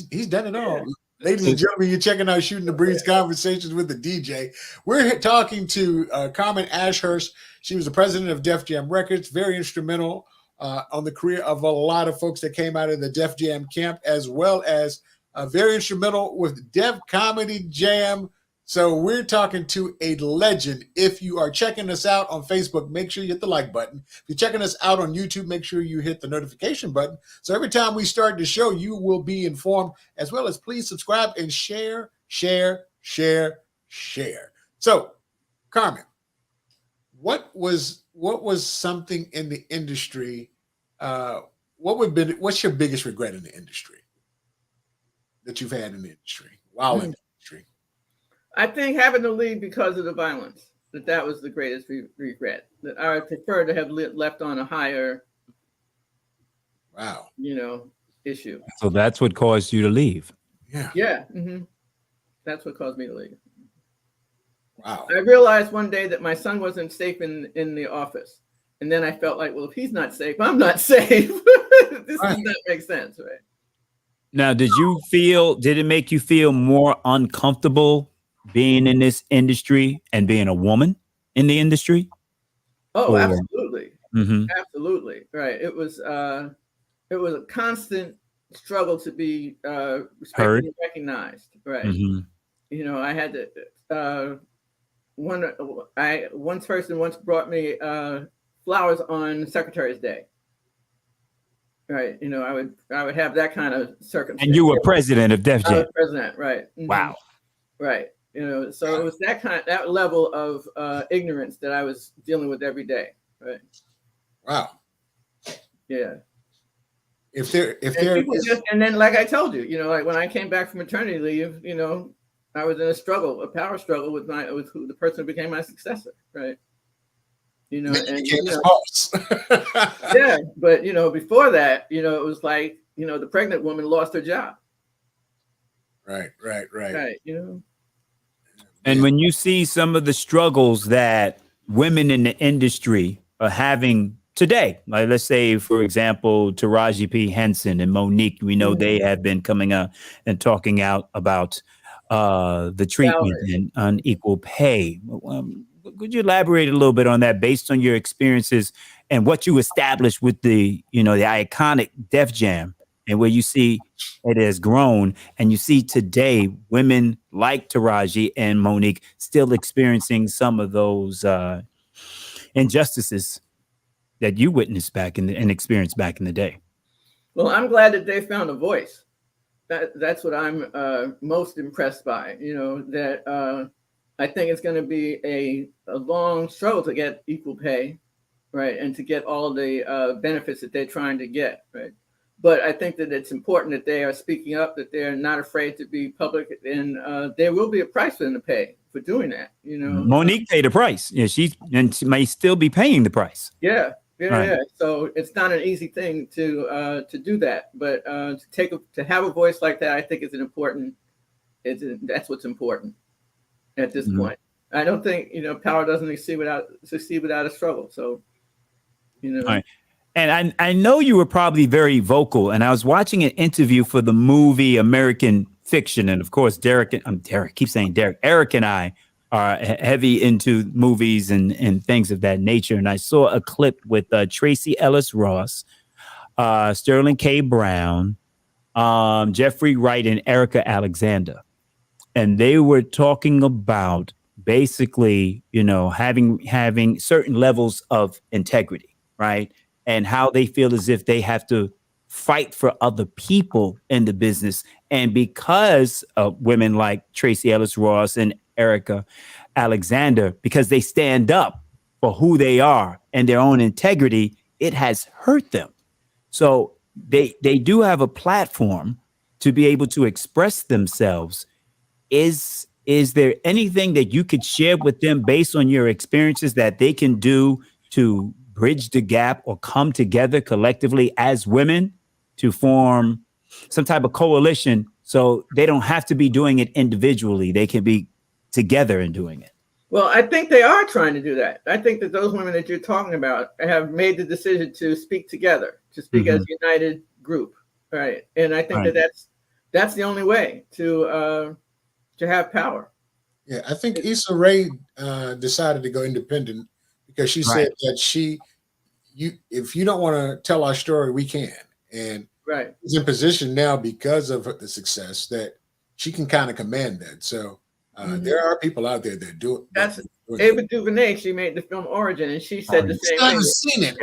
He's done it all. Yeah. Ladies and gentlemen, you're checking out Shooting the Breeze Conversations with the DJ. We're talking to Carmen Ashhurst. She was the president of Def Jam Records, very instrumental on the career of a lot of folks that came out of the Def Jam camp, as well as very instrumental with Def Comedy Jam. So we're talking to a legend. If you are checking us out on Facebook, make sure you hit the like button. If you're checking us out on YouTube, make sure you hit the notification button. So every time we start the show, you will be informed, as well as please subscribe and share. So, Carmen, what was something in the industry? What's your biggest regret in the industry that you've had in the industry? Wow, in the industry. I think having to leave because of the violence, that was the greatest regret. That I would prefer to have left on a higher, issue. So that's what caused you to leave. Yeah. Yeah. Mm-hmm. That's what caused me to leave. Wow. I realized one day that my son wasn't safe in the office. And then I felt like, well, if he's not safe, I'm not safe. This does not make sense, right? Now, did it make you feel more uncomfortable being in this industry and being a woman in the industry? Oh, absolutely. Mm-hmm. Absolutely. Right. It was a constant struggle to be respected and recognized. Right. Mm-hmm. I had to one person once brought me flowers on Secretary's Day. Right. I would have that kind of circumstance. And you were president of Def Jam. I was president, right. Mm-hmm. Wow. Right. So it was that level of ignorance that I was dealing with every day. Right. Wow. Yeah. If there is, and then like I told you, like when I came back from maternity leave, I was in a power struggle with the person who became my successor, right? And became his boss. Yeah, but before that, it was like, the pregnant woman lost her job. Right. Right, And when you see some of the struggles that women in the industry are having today, like let's say, for example, Taraji P. Henson and Monique, we know they have been coming out and talking out about the treatment and unequal pay. Could you elaborate a little bit on that based on your experiences and what you established with the iconic Def Jam, and where you see it has grown, and you see today women like Taraji and Monique still experiencing some of those injustices that you witnessed and experienced back in the day? Well, I'm glad that they found a voice. That's what I'm most impressed by. That I think it's going to be a long struggle to get equal pay, right, and to get all the benefits that they're trying to get, right. But I think that it's important that they are speaking up, that they're not afraid to be public, and there will be a price for them to pay for doing that. Monique paid a price. Yeah, she may still be paying the price. Yeah. So it's not an easy thing to do that, but to have a voice like that, I think is that's what's important at this point. I don't think power doesn't succeed without a struggle. So All right. And I know you were probably very vocal, and I was watching an interview for the movie American Fiction, and of course Eric and I are heavy into movies and things of that nature. And I saw a clip with Tracy Ellis Ross, Sterling K. Brown, Jeffrey Wright, and Erica Alexander. And they were talking about basically, having certain levels of integrity, right? And how they feel as if they have to fight for other people in the business. And because of women like Tracy Ellis Ross and Erica Alexander, because they stand up for who they are and their own integrity, it has hurt them. So they do have a platform to be able to express themselves. Is there anything that you could share with them based on your experiences that they can do to bridge the gap or come together collectively as women to form some type of coalition, so they don't have to be doing it individually? They can be together in doing it. Well, I think they are trying to do that. I think that those women that you're talking about have made the decision to speak together, to speak as a united group, right? And I think that's the only way to have power. Yeah, I think Issa Rae decided to go independent because she said that if you don't want to tell our story, we can. And she's in position now because of the success that she can kind of command that. So there are people out there that do it. That's Ava DuVernay. She made the film Origin, and she said the same thing.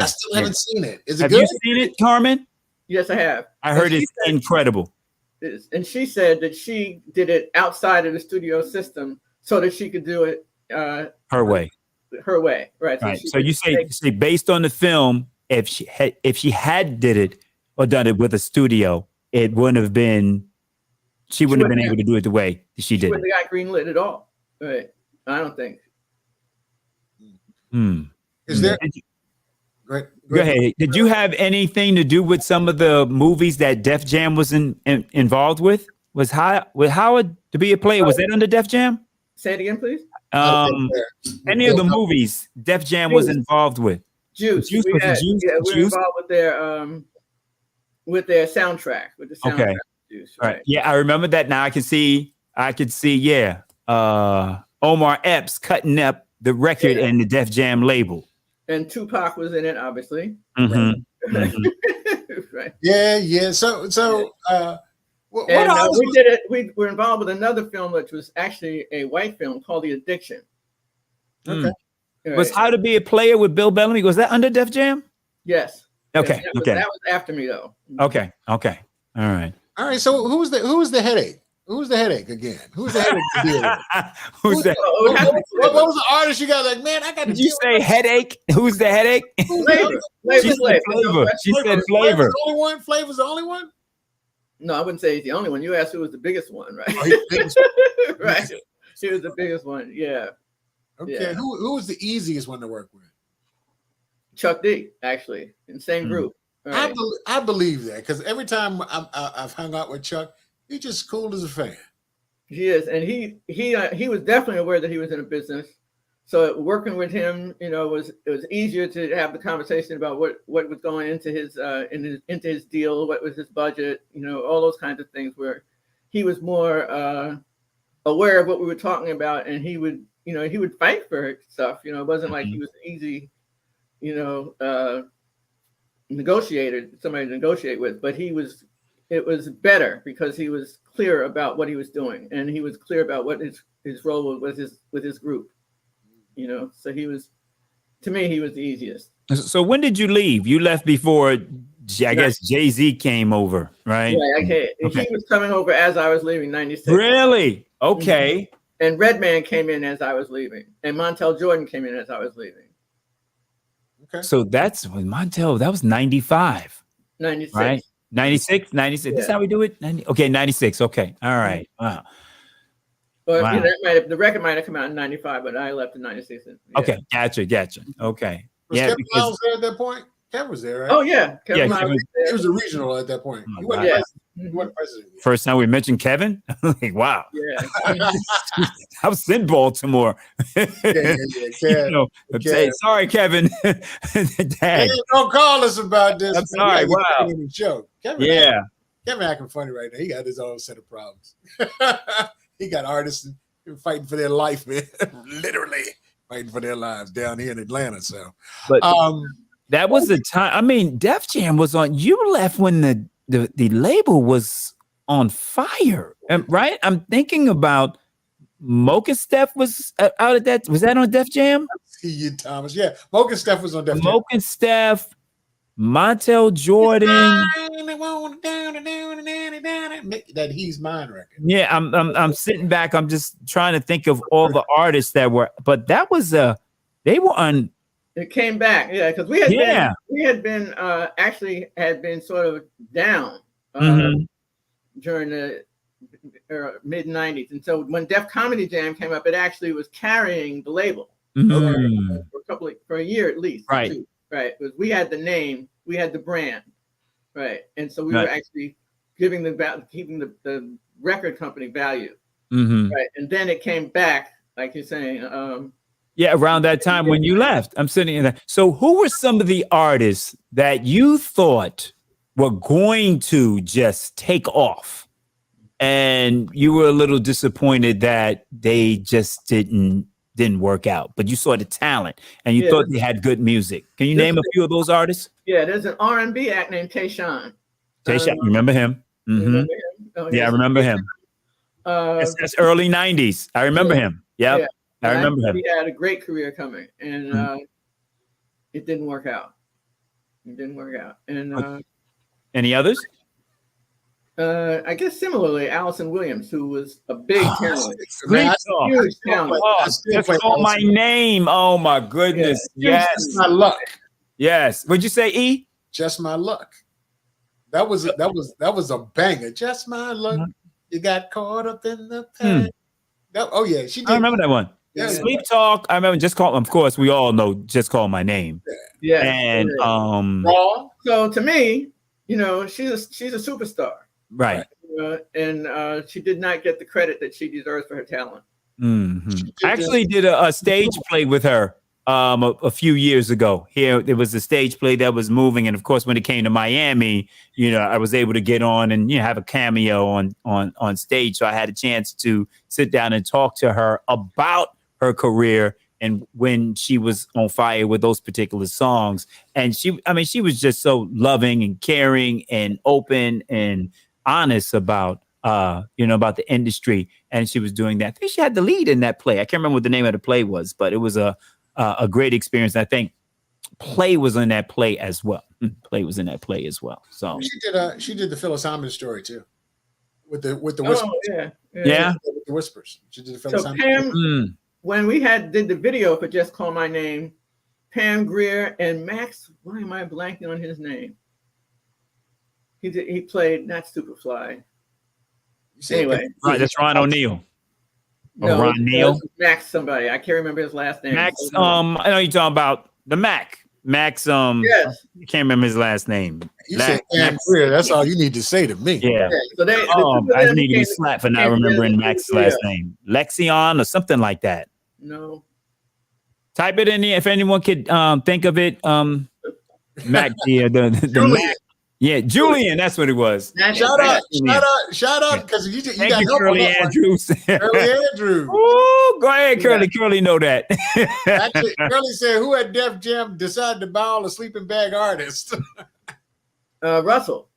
I still haven't seen it. Is it have good? You seen it, Carmen? Yes, I have. I heard it's incredible. And she said that she did it outside of the studio system so that she could do it her way. Her way, right? So you say based on the film, if she had did it or done it with a studio, it wouldn't have been. She wouldn't have been able to do it the way she did. She wouldn't have got greenlit at all. Right? I don't think. Is there? Go ahead. Did you have anything to do with some of the movies that Def Jam was involved with? Was Howard to Be a Player? Was that under Def Jam? Say it again, please. Any of the movies Def Jam was involved with? Juice. We were involved with their soundtrack. With the soundtrack. Okay. Juice, right. Yeah, I remember that now. I could see. Yeah. Omar Epps cutting up the record and the Def Jam label. And Tupac was in it, obviously. Right. Yeah. So we did it. We were involved with another film, which was actually a white film called The Addiction. Okay. Right. Was How to Be a Player with Bill Bellamy? Was that under Def Jam? Yes. Okay. That was after me, though. Okay. All right. So who was the headache? Who's the headache again? Who's the headache to deal with? Who's that? What was the artist you got? Like, man, I got to. Did you say headache? Who's the headache? Flavor. She said Flavor. She said Flavor. The only one. Flavor's the only one. No, I wouldn't say he's the only one. You asked who was the biggest one, right? Oh, he's the biggest one. Right. She was the biggest one. Yeah. Okay. Yeah. Who was the easiest one to work with? Chuck D, actually, in the same group. Right. I believe that because every time I've hung out with Chuck, he's just cool as a fan. He is, and he was definitely aware that he was in a business. So working with him, it was easier to have the conversation about what was going into his deal, what was his budget, all those kinds of things. Where he was more aware of what we were talking about, and he would fight for stuff. It wasn't like he was easy, negotiator, somebody to negotiate with, but it was better because he was clear about what he was doing, and he was clear about what his role was with his group. So to me, he was the easiest. So when did you leave? You left before, I guess, Jay-Z came over, right? Yeah, okay. He was coming over as I was leaving, 96. Really? Okay. Mm-hmm. And Redman came in as I was leaving, and Montel Jordan came in as I was leaving. Okay. So that's when Montel, that was 95. 96. Right? 96? Yeah. This is how we do it? 96. Okay. All right. Wow. But the record might have come out in 95, but I left in 96. Yeah. Okay. Gotcha. Okay. Was Kevin Miles there at that point? Kevin was there, right? Oh, yeah. Kevin he was a regional at that point. Oh, he wasn't president. First time we mentioned Kevin? Like, wow. Yeah. I was in Baltimore. Sorry, Kevin. Hey, don't call us about this. I'm sorry. Wow. Show. Kevin acting funny right now. He got his own set of problems. He got artists fighting for their life, man. Literally fighting for their lives down here in Atlanta. So, but that was the time. I mean, Def Jam was on. You left when the label was on fire, right? I'm thinking about Mocha Steph was out of that. Was that on Def Jam? See you, Thomas. Yeah, Mocha Steph was on Def Jam. Mocha Steph, Montel Jordan. That He's Mine record. Yeah, I'm sitting back. I'm just trying to think of all the artists that were, but that was they were on. It came back, yeah, because we had been sort of down during the mid '90s, and so when Def Comedy Jam came up, it actually was carrying the label for a year at least, right? Right, because we had the name, we had the brand, right, and so we were actually keeping the record company value, right, and then it came back, like you're saying. Around that time when you left, I'm sitting in there. So who were some of the artists that you thought were going to just take off and you were a little disappointed that they just didn't work out, but you saw the talent and you thought they had good music? Can you name a few of those artists? Yeah, there's an R&B act named Tayshaun. Remember him? Remember him? Oh, I remember him. It's early 90s. I remember him. Yep. Yeah. I remember him. He had a great career coming, and it didn't work out. And any others? I guess similarly, Allison Williams, who was a big talent. Huge talent. Just call my name. Oh my goodness. Yes. Just My Luck. Yes. What'd you say, E? Just My Luck. That was a banger. Just My Luck. You got caught up in the pain. She did. I remember that one. Yeah. Sleep Talk. I remember Just Call. Of course, we all know Just Call My Name. Yeah. And so to me, she's a superstar. Right. And she did not get the credit that she deserves for her talent. Mm-hmm. I actually did a stage play with her a few years ago. Here, there was a stage play that was moving, and of course, when it came to Miami, I was able to get on and have a cameo on stage. So I had a chance to sit down and talk to her about her career and when she was on fire with those particular songs. And she was just so loving and caring and open and honest about about the industry, and she was doing that. I think she had the lead in that play. I can't remember what the name of the play was, but it was a great experience. I think Play was in that play as well. So she did the Phyllis Hyman story too. with the whispers. Oh yeah. With the whispers. She did So Pam, when we did the video for Just Call My Name, Pam Grier and Max. Why am I blanking on his name? He played not Superfly. Anyway, right, that's Ron O'Neal. No, Ron Neal. Max somebody. I can't remember his last name. Max. I know you're talking about the Mac. Max. Yes. I can't remember his last name. You said Pam Grier. That's all you need to say to me. Yeah. So I need to be slapped for not remembering Max's last name. Lexion or something like that. No. Type it in there if anyone could think of it. Mac. The Mac. Yeah, Julian, that's what it was. Shout out, because you got you, Curly Andrews. Curly Andrews. Oh, go ahead, Curly. Yeah. Curly know that. Actually, Curly said, "Who at Def Jam decided to buy a sleeping bag artist?" Russell.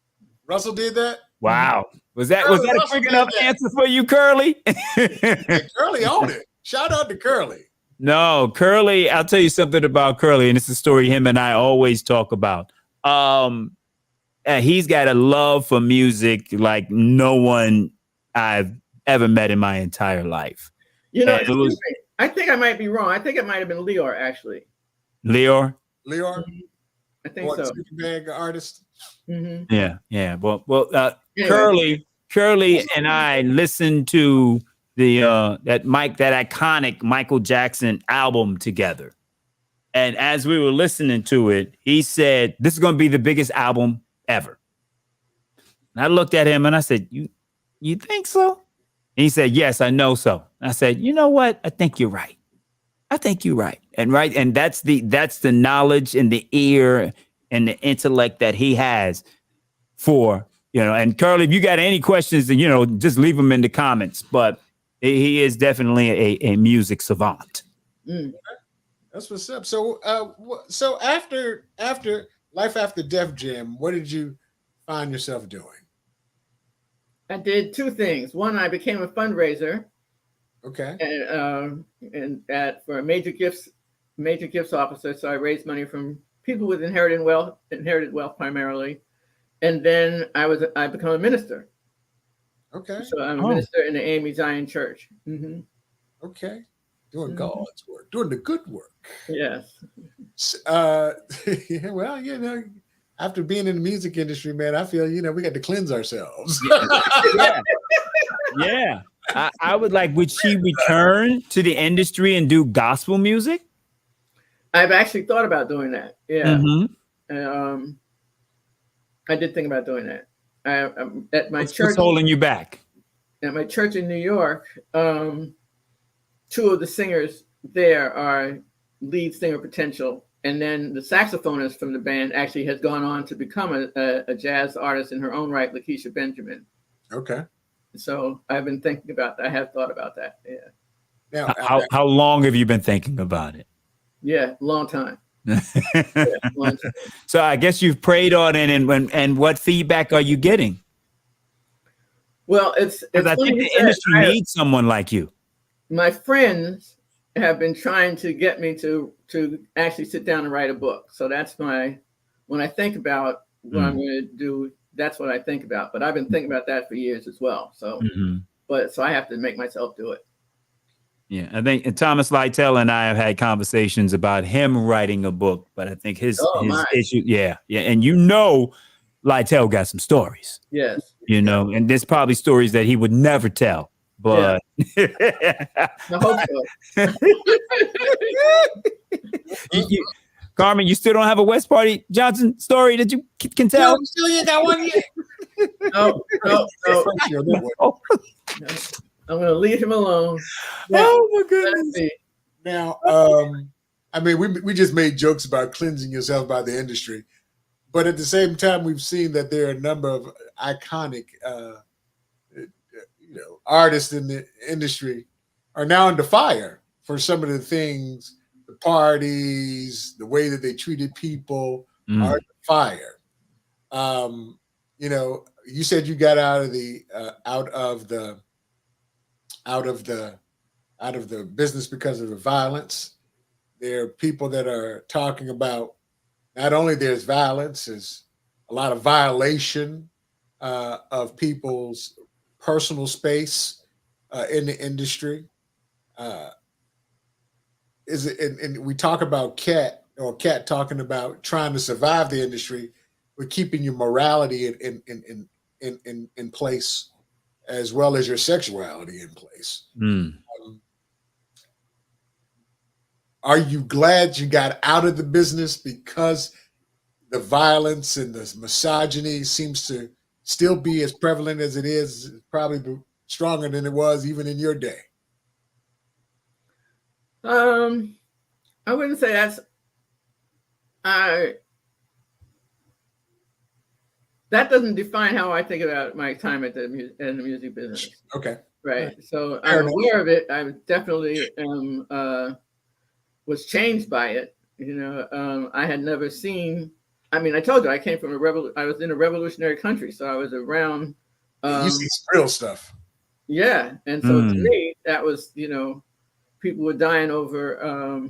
Russell did that. Wow, was that a quick enough answer for you, Curly? Curly owned it. Shout out to Curly. No, Curly. I'll tell you something about Curly, and it's a story him and I always talk about. He's got a love for music like no one I've ever met in my entire life. You know, I think I might be wrong. I think it might have been Leor, actually. Leor? Mm-hmm. I think so. Bag artist. Mm-hmm. Yeah. Well, anyway. Curly and I listened to that iconic Michael Jackson album together. And as we were listening to it, he said, "This is going to be the biggest album ever." And I looked at him and I said, you think so? And he said, "Yes, I know so." And I said, "You know what? I think you're right. And that's the knowledge and the ear and the intellect that he has for, and Curly, if you got any questions, then, just leave them in the comments. But he is definitely a music savant. Mm. That's what's up. So after life after Def Jam, what did you find yourself doing? I did two things. One, I became a fundraiser. Okay. And for a major gifts officer. So I raised money from people with inherited wealth primarily. And then I become a minister. Okay. So I'm a minister in the AME Zion Church. Mm-hmm. Okay. Doing God's work, doing the good work. Yes. Well, after being in the music industry, man, I feel, we got to cleanse ourselves. Yeah. I would would she return to the industry and do gospel music? I've actually thought about doing that. Yeah. Mm-hmm. I did think about doing that. At my church. What's holding you back? At my church in New York, two of the singers there are lead singer potential. And then the saxophonist from the band actually has gone on to become a jazz artist in her own right, Lakeisha Benjamin. Okay. So I've been thinking about that. I have thought about that. Yeah. Now, how long have you been thinking about it? Yeah, long time. Long time. So I guess you've prayed on it, and what feedback are you getting? Well, it's I think the industry needs someone like you. My friends have been trying to get me to actually sit down and write a book. So that's when I think about what I'm going to do, that's what I think about. But I've been thinking about that for years as well. So, so I have to make myself do it. Yeah, I think Thomas Lytell and I have had conversations about him writing a book, but I think his issue, and Lytell got some stories. Yes. And there's probably stories that he would never tell. But I hope so. Carmen, you still don't have a West Party Johnson story that you can tell? No, still ain't got one yet. No. I'm going to leave him alone. Yeah. Oh my goodness. Now, we just made jokes about cleansing yourself by the industry, but at the same time, we've seen that there are a number of iconic artists in the industry are now under fire for some of the things, the parties, the way that they treated people are under fire. You said you got out of the business because of the violence. There are people that are talking about not only there's violence, there's a lot of violation of people's personal space in the industry. Is it? And we talk about Cat talking about trying to survive the industry, but keeping your morality in place, as well as your sexuality in place. Are you glad you got out of the business because the violence and the misogyny seems to still be as prevalent as it is, probably stronger than it was even in your day? I wouldn't say that doesn't define how I think about my time in the music business. Okay. Right. So I'm aware of it. I definitely was changed by it. I had never seen. I mean, I told you I came from I was in a revolutionary country, so I was around. You see real stuff. Yeah, and so to me, that was people were dying over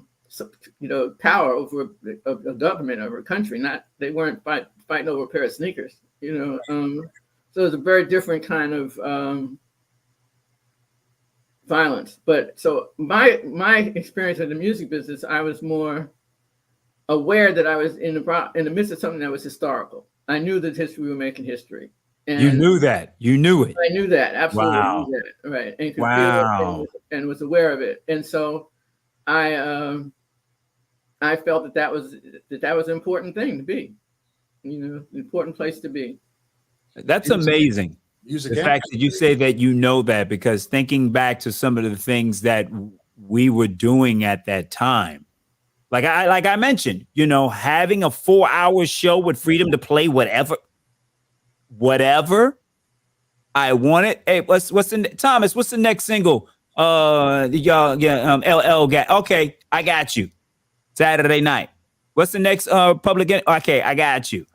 power over a government, over a country. They weren't fighting over a pair of sneakers. So it was a very different kind of violence. But so my experience in the music business, I was more aware that I was in the midst of something that was historical. I knew that we were making history. And you knew that. You knew it. I knew that. Absolutely wow. knew that. Right. And could feel it and was aware of it. And so I felt that was an important thing to be, an important place to be. That's amazing. The fact that you say that you know that, because thinking back to some of the things that we were doing at that time, like I mentioned, having a 4-hour show with freedom to play whatever I wanted. Hey, what's Thomas? What's the next single? LL got. Okay, I got you. Saturday night. What's the next public? Okay, I got you.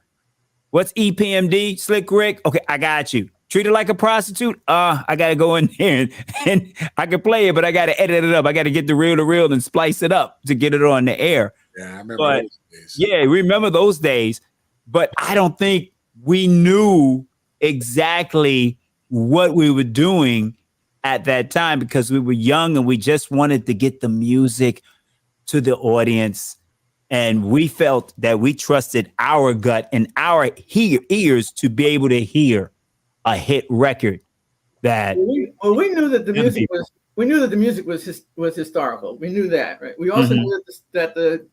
What's EPMD? Slick Rick. Okay, I got you. Treat it like a prostitute. I gotta go in there and I can play it, but I gotta edit it up. I gotta get the reel to reel and splice it up to get it on the air. Yeah, I remember those days. Yeah, remember those days. But I don't think we knew exactly what we were doing at that time, because we were young and we just wanted to get the music to the audience. And we felt that we trusted our gut and our ears to be able to hear a hit record. That we knew that the music was. We knew that the music was historical. We knew that, right? We also knew that the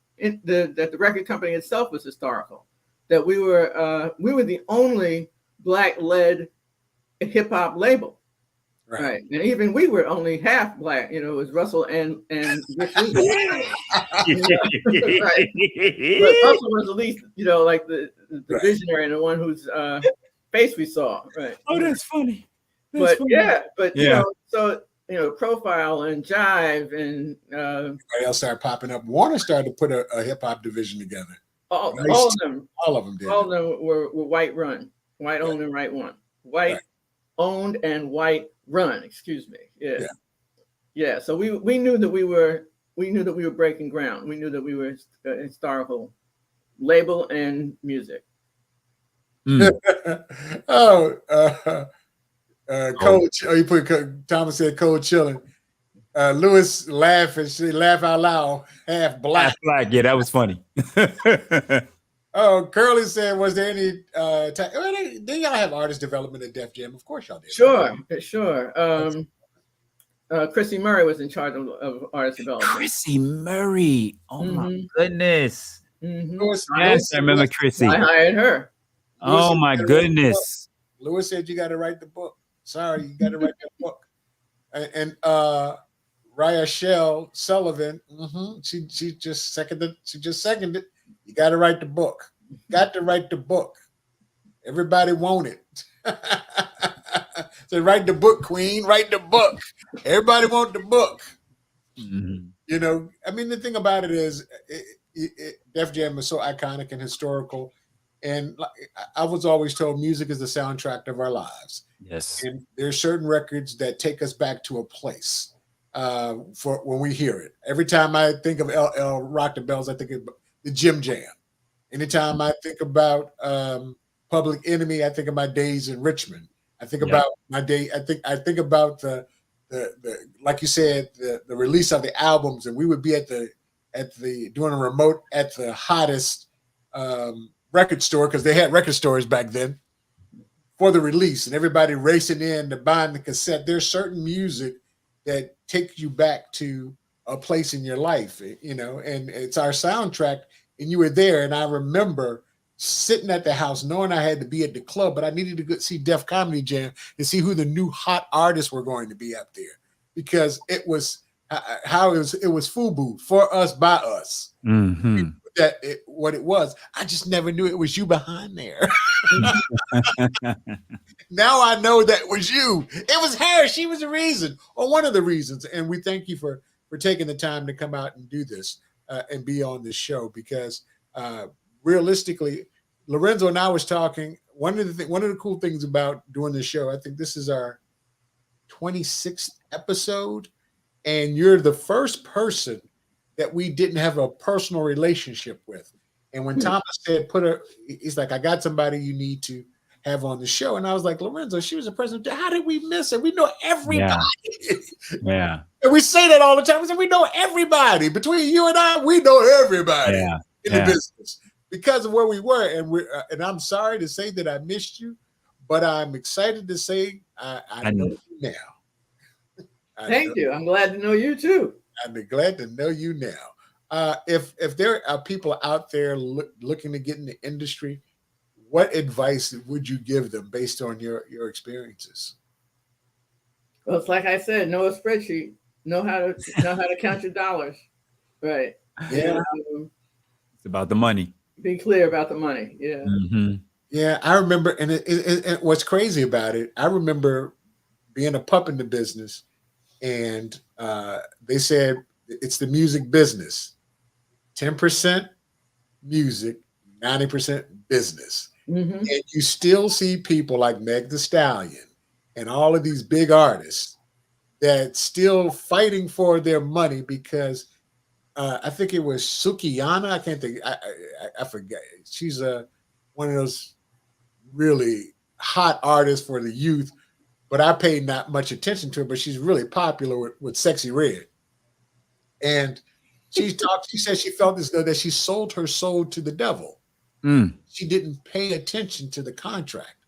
record company itself was historical. That we were the only Black-led hip hop label, right? And even we were only half Black. It was Russell and Rick Rubin. Right? But Russell was at least like the visionary and the one whose face we saw, right? Oh, that's funny. So Profile and Jive and everybody else started popping up. Warner started to put a hip hop division together. All of them did. All of them were white run, white owned and white owned and white run. Excuse me. Yeah. So we knew that we were breaking ground. We knew that we were a historical label and music. Cold. You put Thomas said cold chilling. Lewis laughing. She laugh out loud. Half black. Half black. Yeah, that was funny. Oh, Curly said, was there any did y'all have artist development at Def Jam? Of course y'all did. Sure. Chrissy Murray was in charge of artist development. Chrissy Murray. Oh my goodness. Yes, I remember Chrissy. I hired her. Oh my goodness. Lewis said you got to write the book. Sorry, you got to write that book. And Raya Shell Sullivan, she just seconded. You got to write the book. Got to write the book. Everybody want it. So write the book, Queen. Write the book. Everybody want the book. I mean, the thing about it is, Def Jam is so iconic and historical. And I was always told music is the soundtrack of our lives. Yes. And there's certain records that take us back to a place for when we hear it. Every time I think of LL Rock the Bells, I think of the Jim Jam. Anytime I think about Public Enemy, I think of my days in Richmond. I think about my day. I think about the like you said, the release of the albums, and we would be at the doing a remote at the hottest record store, because they had record stores back then, for the release, and everybody racing in to buying the cassette. There's certain music that takes you back to a place in your life, and it's our soundtrack. And you were there, and I remember sitting at the house knowing I had to be at the club, but I needed to go see Def Comedy Jam to see who the new hot artists were going to be up there, because it was how it was FUBU, for us, by us. Mm-hmm. What it was. I just never knew it was you behind there. Now I know that was you. It was her. She was the reason, or one of the reasons. And we thank you for taking the time to come out and do this and be on this show, because realistically, Lorenzo and I was talking. One of the cool things about doing this show, I think this is our 26th episode, and you're the first person that we didn't have a personal relationship with. And when Thomas said, he's like, I got somebody you need to have on the show. And I was like, Lorenzo, she was a person. How did we miss her? We know everybody. Yeah. And we say that all the time. We say, we know everybody. Between you and I, we know everybody in the business, because of where we were. And I'm sorry to say that I missed you, but I'm excited to say I know you now. Thank you. I'm glad to know you too. I'm glad to know you now. If there are people out there looking to get in the industry, what advice would you give them based on your experiences? Well, it's like I said, know a spreadsheet, know how to count your dollars, right? Yeah, it's about the money. Be clear about the money. Yeah, mm-hmm. Yeah. I remember, and what's crazy about it, I remember being a pup in the business, and they said it's the music business, 10% music, 90% business. Mm-hmm. And you still see people like Meg Thee Stallion and all of these big artists that still fighting for their money, because I think it was Sukiyana. I can't think. I forget. She's one of those really hot artists for the youth, but I paid not much attention to her. But she's really popular with Sexy Red. And she said she felt as though that she sold her soul to the devil. She didn't pay attention to the contract,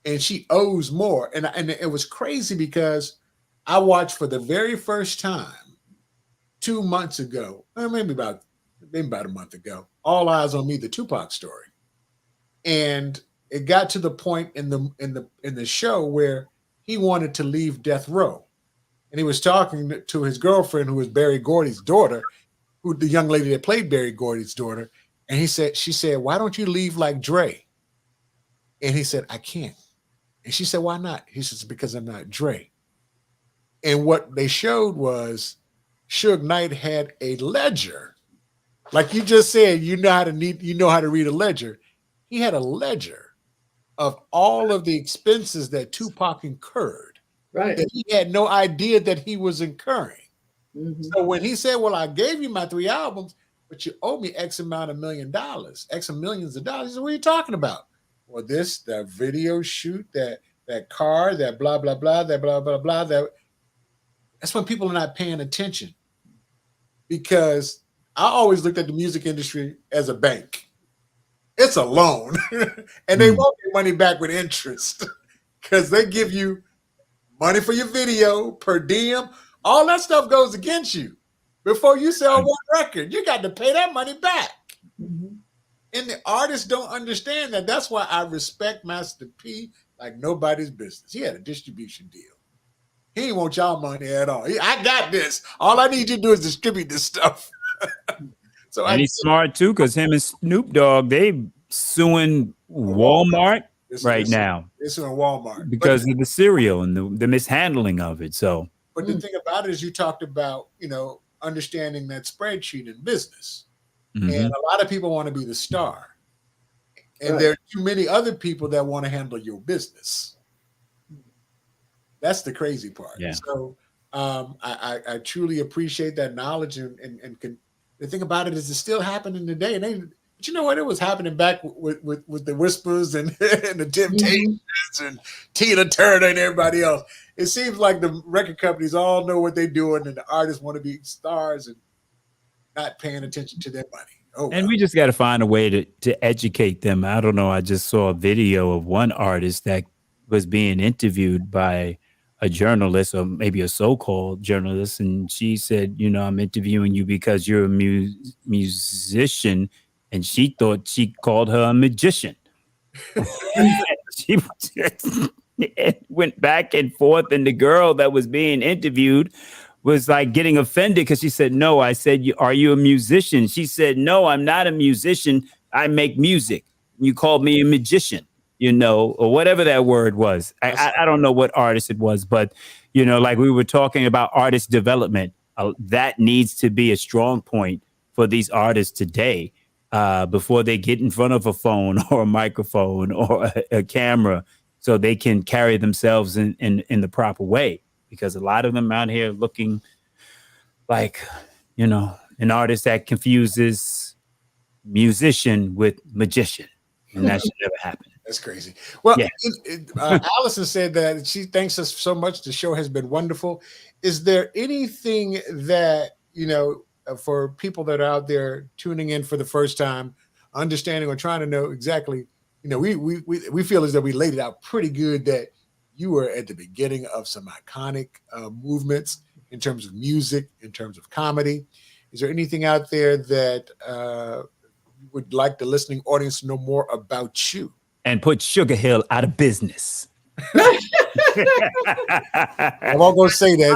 and she owes more. And it was crazy, because I watched for the very first time 2 months ago, or maybe about a month ago, All Eyes on Me, the Tupac story. And it got to the point in the show where he wanted to leave death row. And he was talking to his girlfriend, who was Berry Gordy's daughter, who the young lady that played Berry Gordy's daughter. And she said, why don't you leave like Dre? And he said, I can't. And she said, why not? He says, because I'm not Dre. And what they showed was Suge Knight had a ledger. Like you just said, you know how to read a ledger. He had a ledger of all of the expenses that Tupac incurred. Right. That he had no idea that he was incurring. Mm-hmm. So when he said, well, I gave you my 3 albums, but you owe me X amount of $1 million, X of millions of dollars. He said, what are you talking about? Well, that video shoot, that car, that blah, blah, blah, that blah, blah, blah. That's when people are not paying attention. Because I always looked at the music industry as a bank. It's a loan. And they won't get money back with interest, because they give you money for your video, per diem. All that stuff goes against you. Before you sell one record, you got to pay that money back. Mm-hmm. And the artists don't understand that. That's why I respect Master P like nobody's business. He had a distribution deal. He didn't want y'all money at all. I got this. All I need you to do is distribute this stuff. And he's smart too, because him and Snoop Dogg, they suing Walmart now. They're suing Walmart because of the cereal and the mishandling of it. So, but the thing about it is, you talked about understanding that spreadsheet in business, and a lot of people want to be the star, and there are too many other people that want to handle your business. That's the crazy part. Yeah. So I truly appreciate that knowledge, and the thing about it is it's still happening today. And But you know what? It was happening back with the Whispers and, and the Temptations and Tina Turner and everybody else. It seems like the record companies all know what they're doing, and the artists want to be stars and not paying attention to their money. Oh, and we just got to find a way to educate them. I don't know. I just saw a video of one artist that was being interviewed by a journalist, or maybe a so-called journalist, and she said, you know, I'm interviewing you because you're a musician, and she thought she called her a magician. She it went back and forth, and the girl that was being interviewed was like getting offended because she said, no, I said, are you a musician? She said, no, I'm not a musician. I make music. You called me a magician, you know, or whatever that word was. I don't know what artist it was, but, you know, like we were talking about artist development, that needs to be a strong point for these artists today before they get in front of a phone or a microphone or a camera, so they can carry themselves in the proper way. Because a lot of them out here looking like, you know, an artist that confuses musician with magician. And that should never happen. That's crazy. Well, yeah. Allison said that she thanks us so much. The show has been wonderful. Is there anything that, you know, for people that are out there tuning in for the first time, understanding or trying to know exactly, you know, we feel as though we laid it out pretty good that you were at the beginning of some iconic movements in terms of music, in terms of comedy. Is there anything out there that you would like the listening audience to know more about you? And put Sugar Hill out of business. I won't go say that.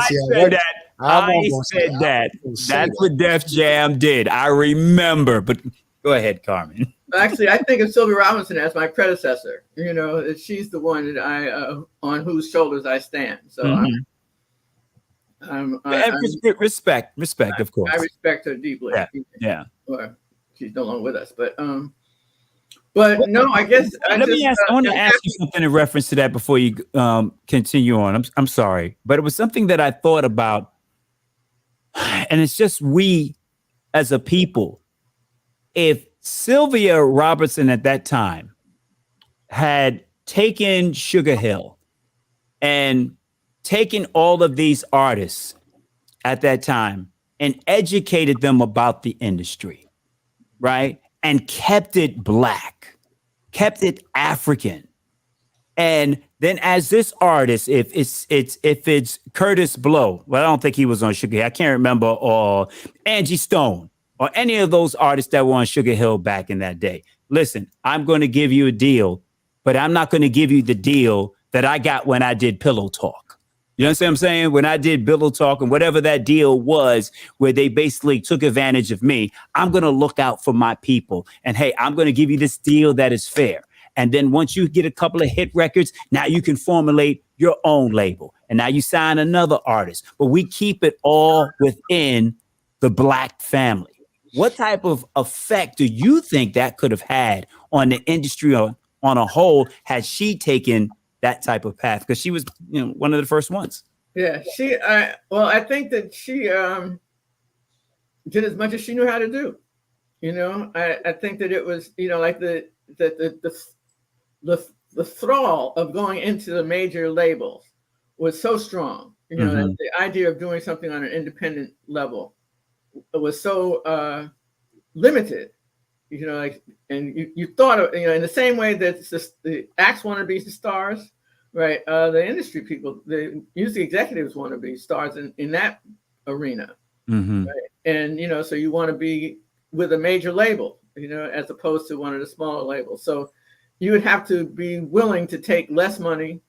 I said that. That's what Def Jam did. I remember. But go ahead, Carmen. Actually, I think of Sylvia Robinson as my predecessor. You know, she's the one that on whose shoulders I stand. So respect, of course. I respect her deeply. Yeah. Or she's no longer with us, but no, I guess. I want to ask you something in reference to that before you continue on. I'm sorry, but it was something that I thought about, and it's just we as a people, if Sylvia Robertson at that time had taken Sugar Hill and taken all of these artists at that time and educated them about the industry, right? And kept it Black, kept it African. And then as this artist, if it's Curtis Blow, well, I don't think he was on Sugar Hill. I can't remember, or Angie Stone, or any of those artists that were on Sugar Hill back in that day. Listen, I'm going to give you a deal, but I'm not going to give you the deal that I got when I did Pillow Talk. You understand what I'm saying? When I did Pillow Talk and whatever that deal was, where they basically took advantage of me, I'm going to look out for my people. And hey, I'm going to give you this deal that is fair. And then once you get a couple of hit records, now you can formulate your own label. And now you sign another artist. But we keep it all within the Black family. What type of effect do you think that could have had on the industry on a whole had she taken that type of path? Because she was, you know, one of the first ones. Yeah, I think that she did as much as she knew how to do. You know, I think that it was, you know, like the thrall of going into the major labels was so strong. You know, that the idea of doing something on an independent level was so limited, you know, like, and you thought of, you know, in the same way that the acts want to be the stars, right? The industry people, the music executives want to be stars in that arena, right? And, you know, so you want to be with a major label, you know, as opposed to one of the smaller labels. So you would have to be willing to take less money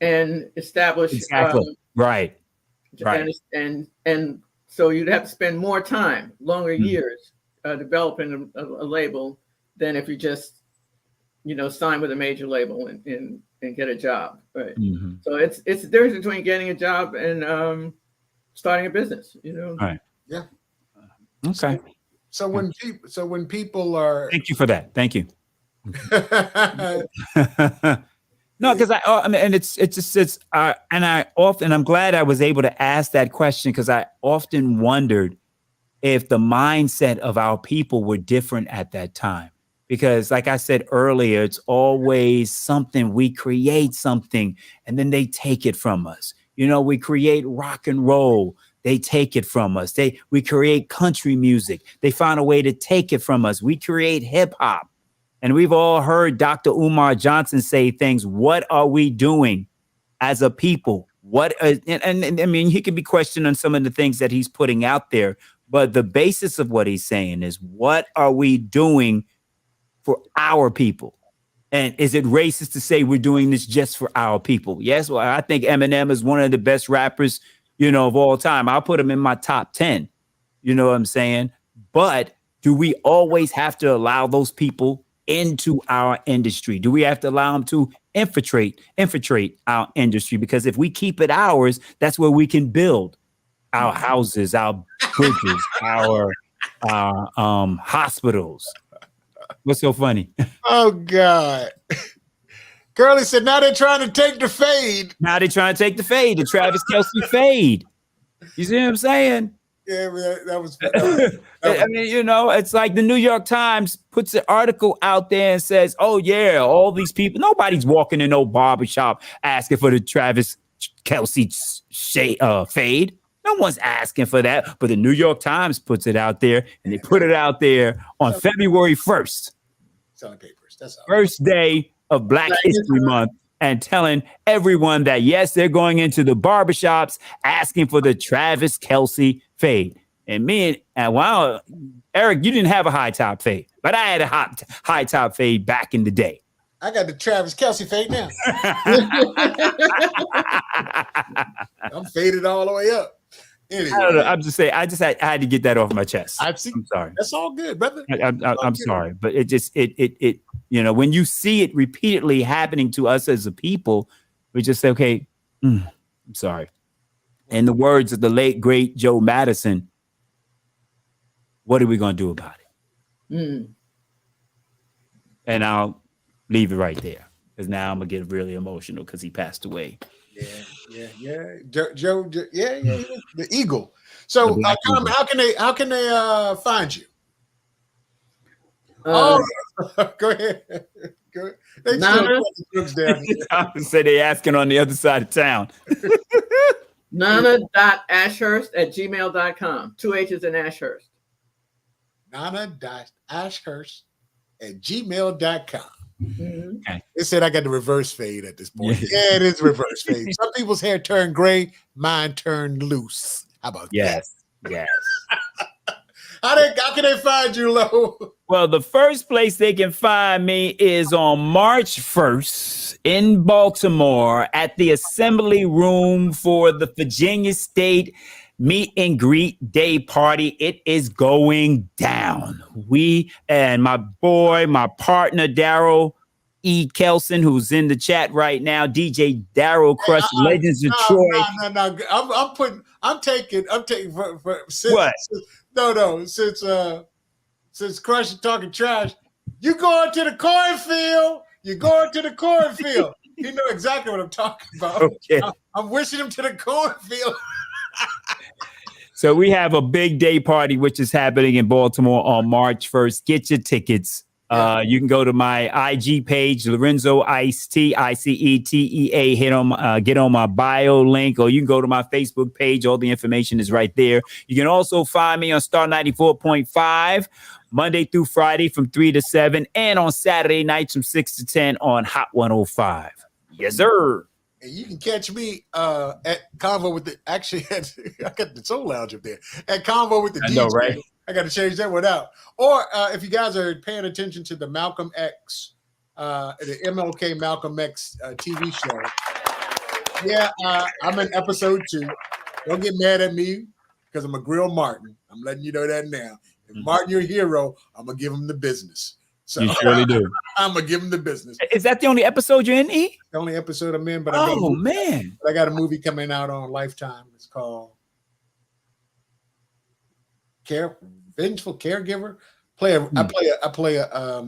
and establish right. And so you'd have to spend more time, longer years, developing a label than if you just, you know, sign with a major label and get a job, right? So it's the difference between getting a job and starting a business, you know. Right. Yeah. Okay. So when people are, thank you for that. Thank you. No, because I mean, and I'm glad I was able to ask that question, because I often wondered if the mindset of our people were different at that time. Because like I said earlier, it's always something. We create something and then they take it from us. We create rock and roll. They take it from us. We create country music. They find a way to take it from us. We create hip hop. And we've all heard Dr. Umar Johnson say things. What are we doing as a people? And I mean, he could be questioning some of the things that he's putting out there. But the basis of what he's saying is, what are we doing for our people? And is it racist to say we're doing this just for our people? Yes. Well, I think Eminem is one of the best rappers, of all time. I'll put him in my top 10. You know what I'm saying? But do we always have to allow those people into our industry? Do we have to allow them to infiltrate our industry? Because if we keep it ours, that's where we can build our houses, our bridges, our hospitals. What's so funny? Oh, God. Curly said, now they're trying to take the fade. The Travis Kelce fade. You see what I'm saying? Yeah, man, that was I mean, it's like the New York Times puts an article out there and says, oh, yeah, all these people, nobody's walking in no barbershop asking for the Travis Kelce fade. No one's asking for that. But the New York Times puts it out there, and they put it out there on February 1st. Selling papers. That's all. First day of Black History Month, and telling everyone that, yes, they're going into the barbershops asking for the Travis Kelce fade. And wow, Eric, you didn't have a high top fade, but I had a high top fade back in the day. I got the Travis Kelce fade now. I'm faded all the way up. Anyway. I don't know. I'm just saying. I had to get that off my chest. I'm sorry. That's all good, brother. I'm sorry, but it when you see it repeatedly happening to us as a people, we just say, okay, I'm sorry. In the words of the late great Joe Madison, what are we going to do about it? And I'll leave it right there, because now I'm gonna get really emotional because he passed away. Yeah. Joe, the Eagle. So, Carmen, how can they find you? Go ahead. They say they asking on the other side of town. Nana.ashurst@gmail.com. 2 H's in Ashurst. Nana.ashurst@gmail.com. Okay. They said I got the reverse fade at this point. Yeah, it is reverse fade. Some people's hair turned gray, mine turned loose. How about that? Yes. How can they find you, Lo? Well, the first place they can find me is on March 1st in Baltimore at the Assembly Room for the Virginia State Meet and Greet Day Party. It is going down. We and my partner, Daryl E. Kelson, who's in the chat right now, DJ Daryl Crush, Legends of Troy. No. I'm taking since Crush is talking trash, you going to the cornfield. You're going to the cornfield. You know exactly what I'm talking about. Okay. I'm wishing him to the cornfield. So we have a big day party, which is happening in Baltimore on March 1st. Get your tickets. You can go to my IG page, Lorenzo Ice-T, ICETEA. Get on my bio link, or you can go to my Facebook page. All the information is right there. You can also find me on Star 94.5, Monday through Friday from 3 to 7, and on Saturday nights from 6 to 10 on Hot 105. Yes, sir. And you can catch me at Convo with I got the Soul Lounge up there. At Convo with the DJ. I know, right? I got to change that one out. Or if you guys are paying attention to the Malcolm X, the MLK Malcolm X TV show. Yeah, I'm in episode 2. Don't get mad at me because I'm a grill Martin. I'm letting you know that now. If Martin, your hero, I'm going to give him the business. So you surely do. I'm gonna give him the business. Is that the only episode you're in, E? The only episode I'm in, but I got a movie coming out on Lifetime. It's called Vengeful Caregiver. I play a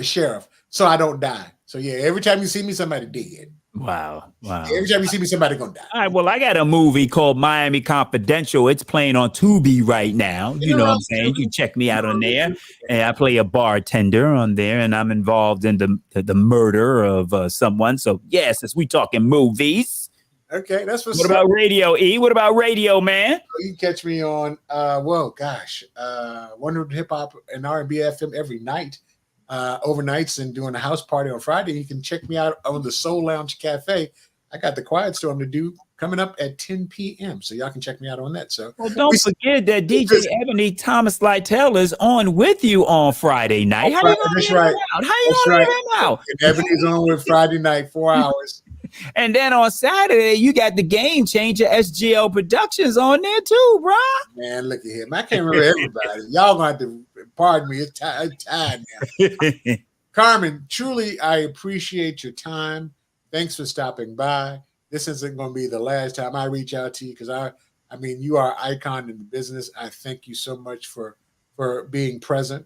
sheriff, so I don't die. So yeah, every time you see me, somebody dead. Wow. Every time you see me, somebody gonna die. All right, well, I got a movie called Miami Confidential. It's playing on Tubi right now. You know what I'm saying? You can check me out on there. And I play a bartender on there, and I'm involved in the murder of someone. So, yes, as we talking movies. Okay, that's what about radio, E? What about radio, man? You can catch me on, Wonder Hip Hop and R&B FM every night, overnights, and doing a house party on Friday. You can check me out on the Soul Lounge Cafe. I got the Quiet Storm to do coming up at 10 p.m. So y'all can check me out on that. So don't forget that DJ Ebony Thomas Lytell is on with you on Friday night. How you gonna leave him out? Ebony's on with Friday night, 4 hours. And then on Saturday, you got the Game Changer SGL Productions on there too, bro. Man, look at him. I can't remember everybody. Y'all gonna have to pardon me. It's time now. Carmen, truly, I appreciate your time. Thanks for stopping by. This isn't going to be the last time I reach out to you because I mean, you are an icon in the business. I thank you so much for being present.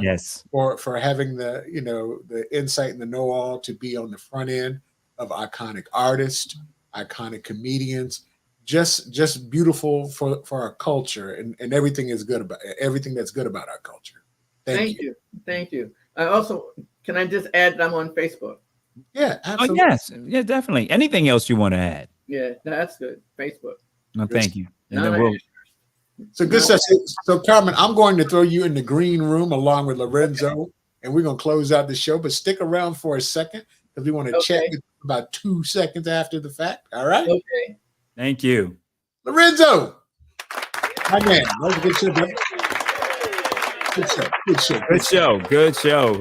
Yes. For having the insight and the know-all to be on the front end of iconic artists, iconic comedians, just beautiful for our culture and everything is good about everything that's good about our culture. Thank you. Thank you. I also, can I just add that I'm on Facebook? Yeah, absolutely. Oh, yes. Yeah, definitely. Anything else you want to add? Yeah, that's good. Facebook. No, thank you. And No, then we'll, So good stuff. So Carmen, I'm going to throw you in the green room along with Lorenzo, and we're going to close out the show. But stick around for a second because we want to chat with you about 2 seconds after the fact. All right? Okay. Thank you. Lorenzo. My man. That was a good show, bro. Good show.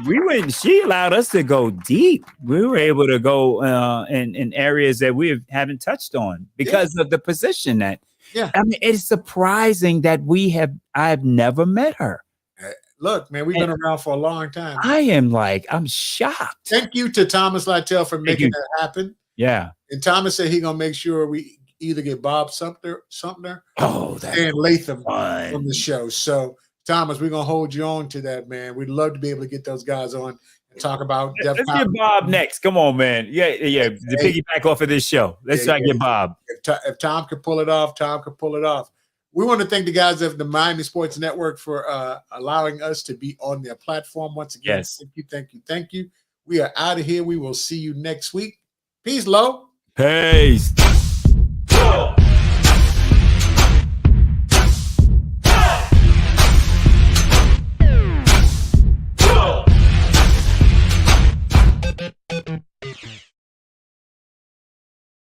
We went. She allowed us to go deep. We were able to go in areas that we haven't touched on because of the position that. Yeah. I mean, it's surprising that I've never met her. Look, man, we've been around for a long time. I'm shocked. Thank you to Thomas Lytell for making that happen. Yeah. And Thomas said he's gonna make sure we either get Bob Sumter, that's and Latham fun. from the show. So Thomas, we're gonna hold you on to that, man. We'd love to be able to get those guys on and talk about. Let's get Bob next. Come on, man. Yeah. The piggyback off of this show. Let's try to get Bob. If Tom could pull it off, Tom could pull it off. We want to thank the guys of the Miami Sports Network for allowing us to be on their platform once again. Yes. Thank you. We are out of here. We will see you next week. Peace, Lo. Peace.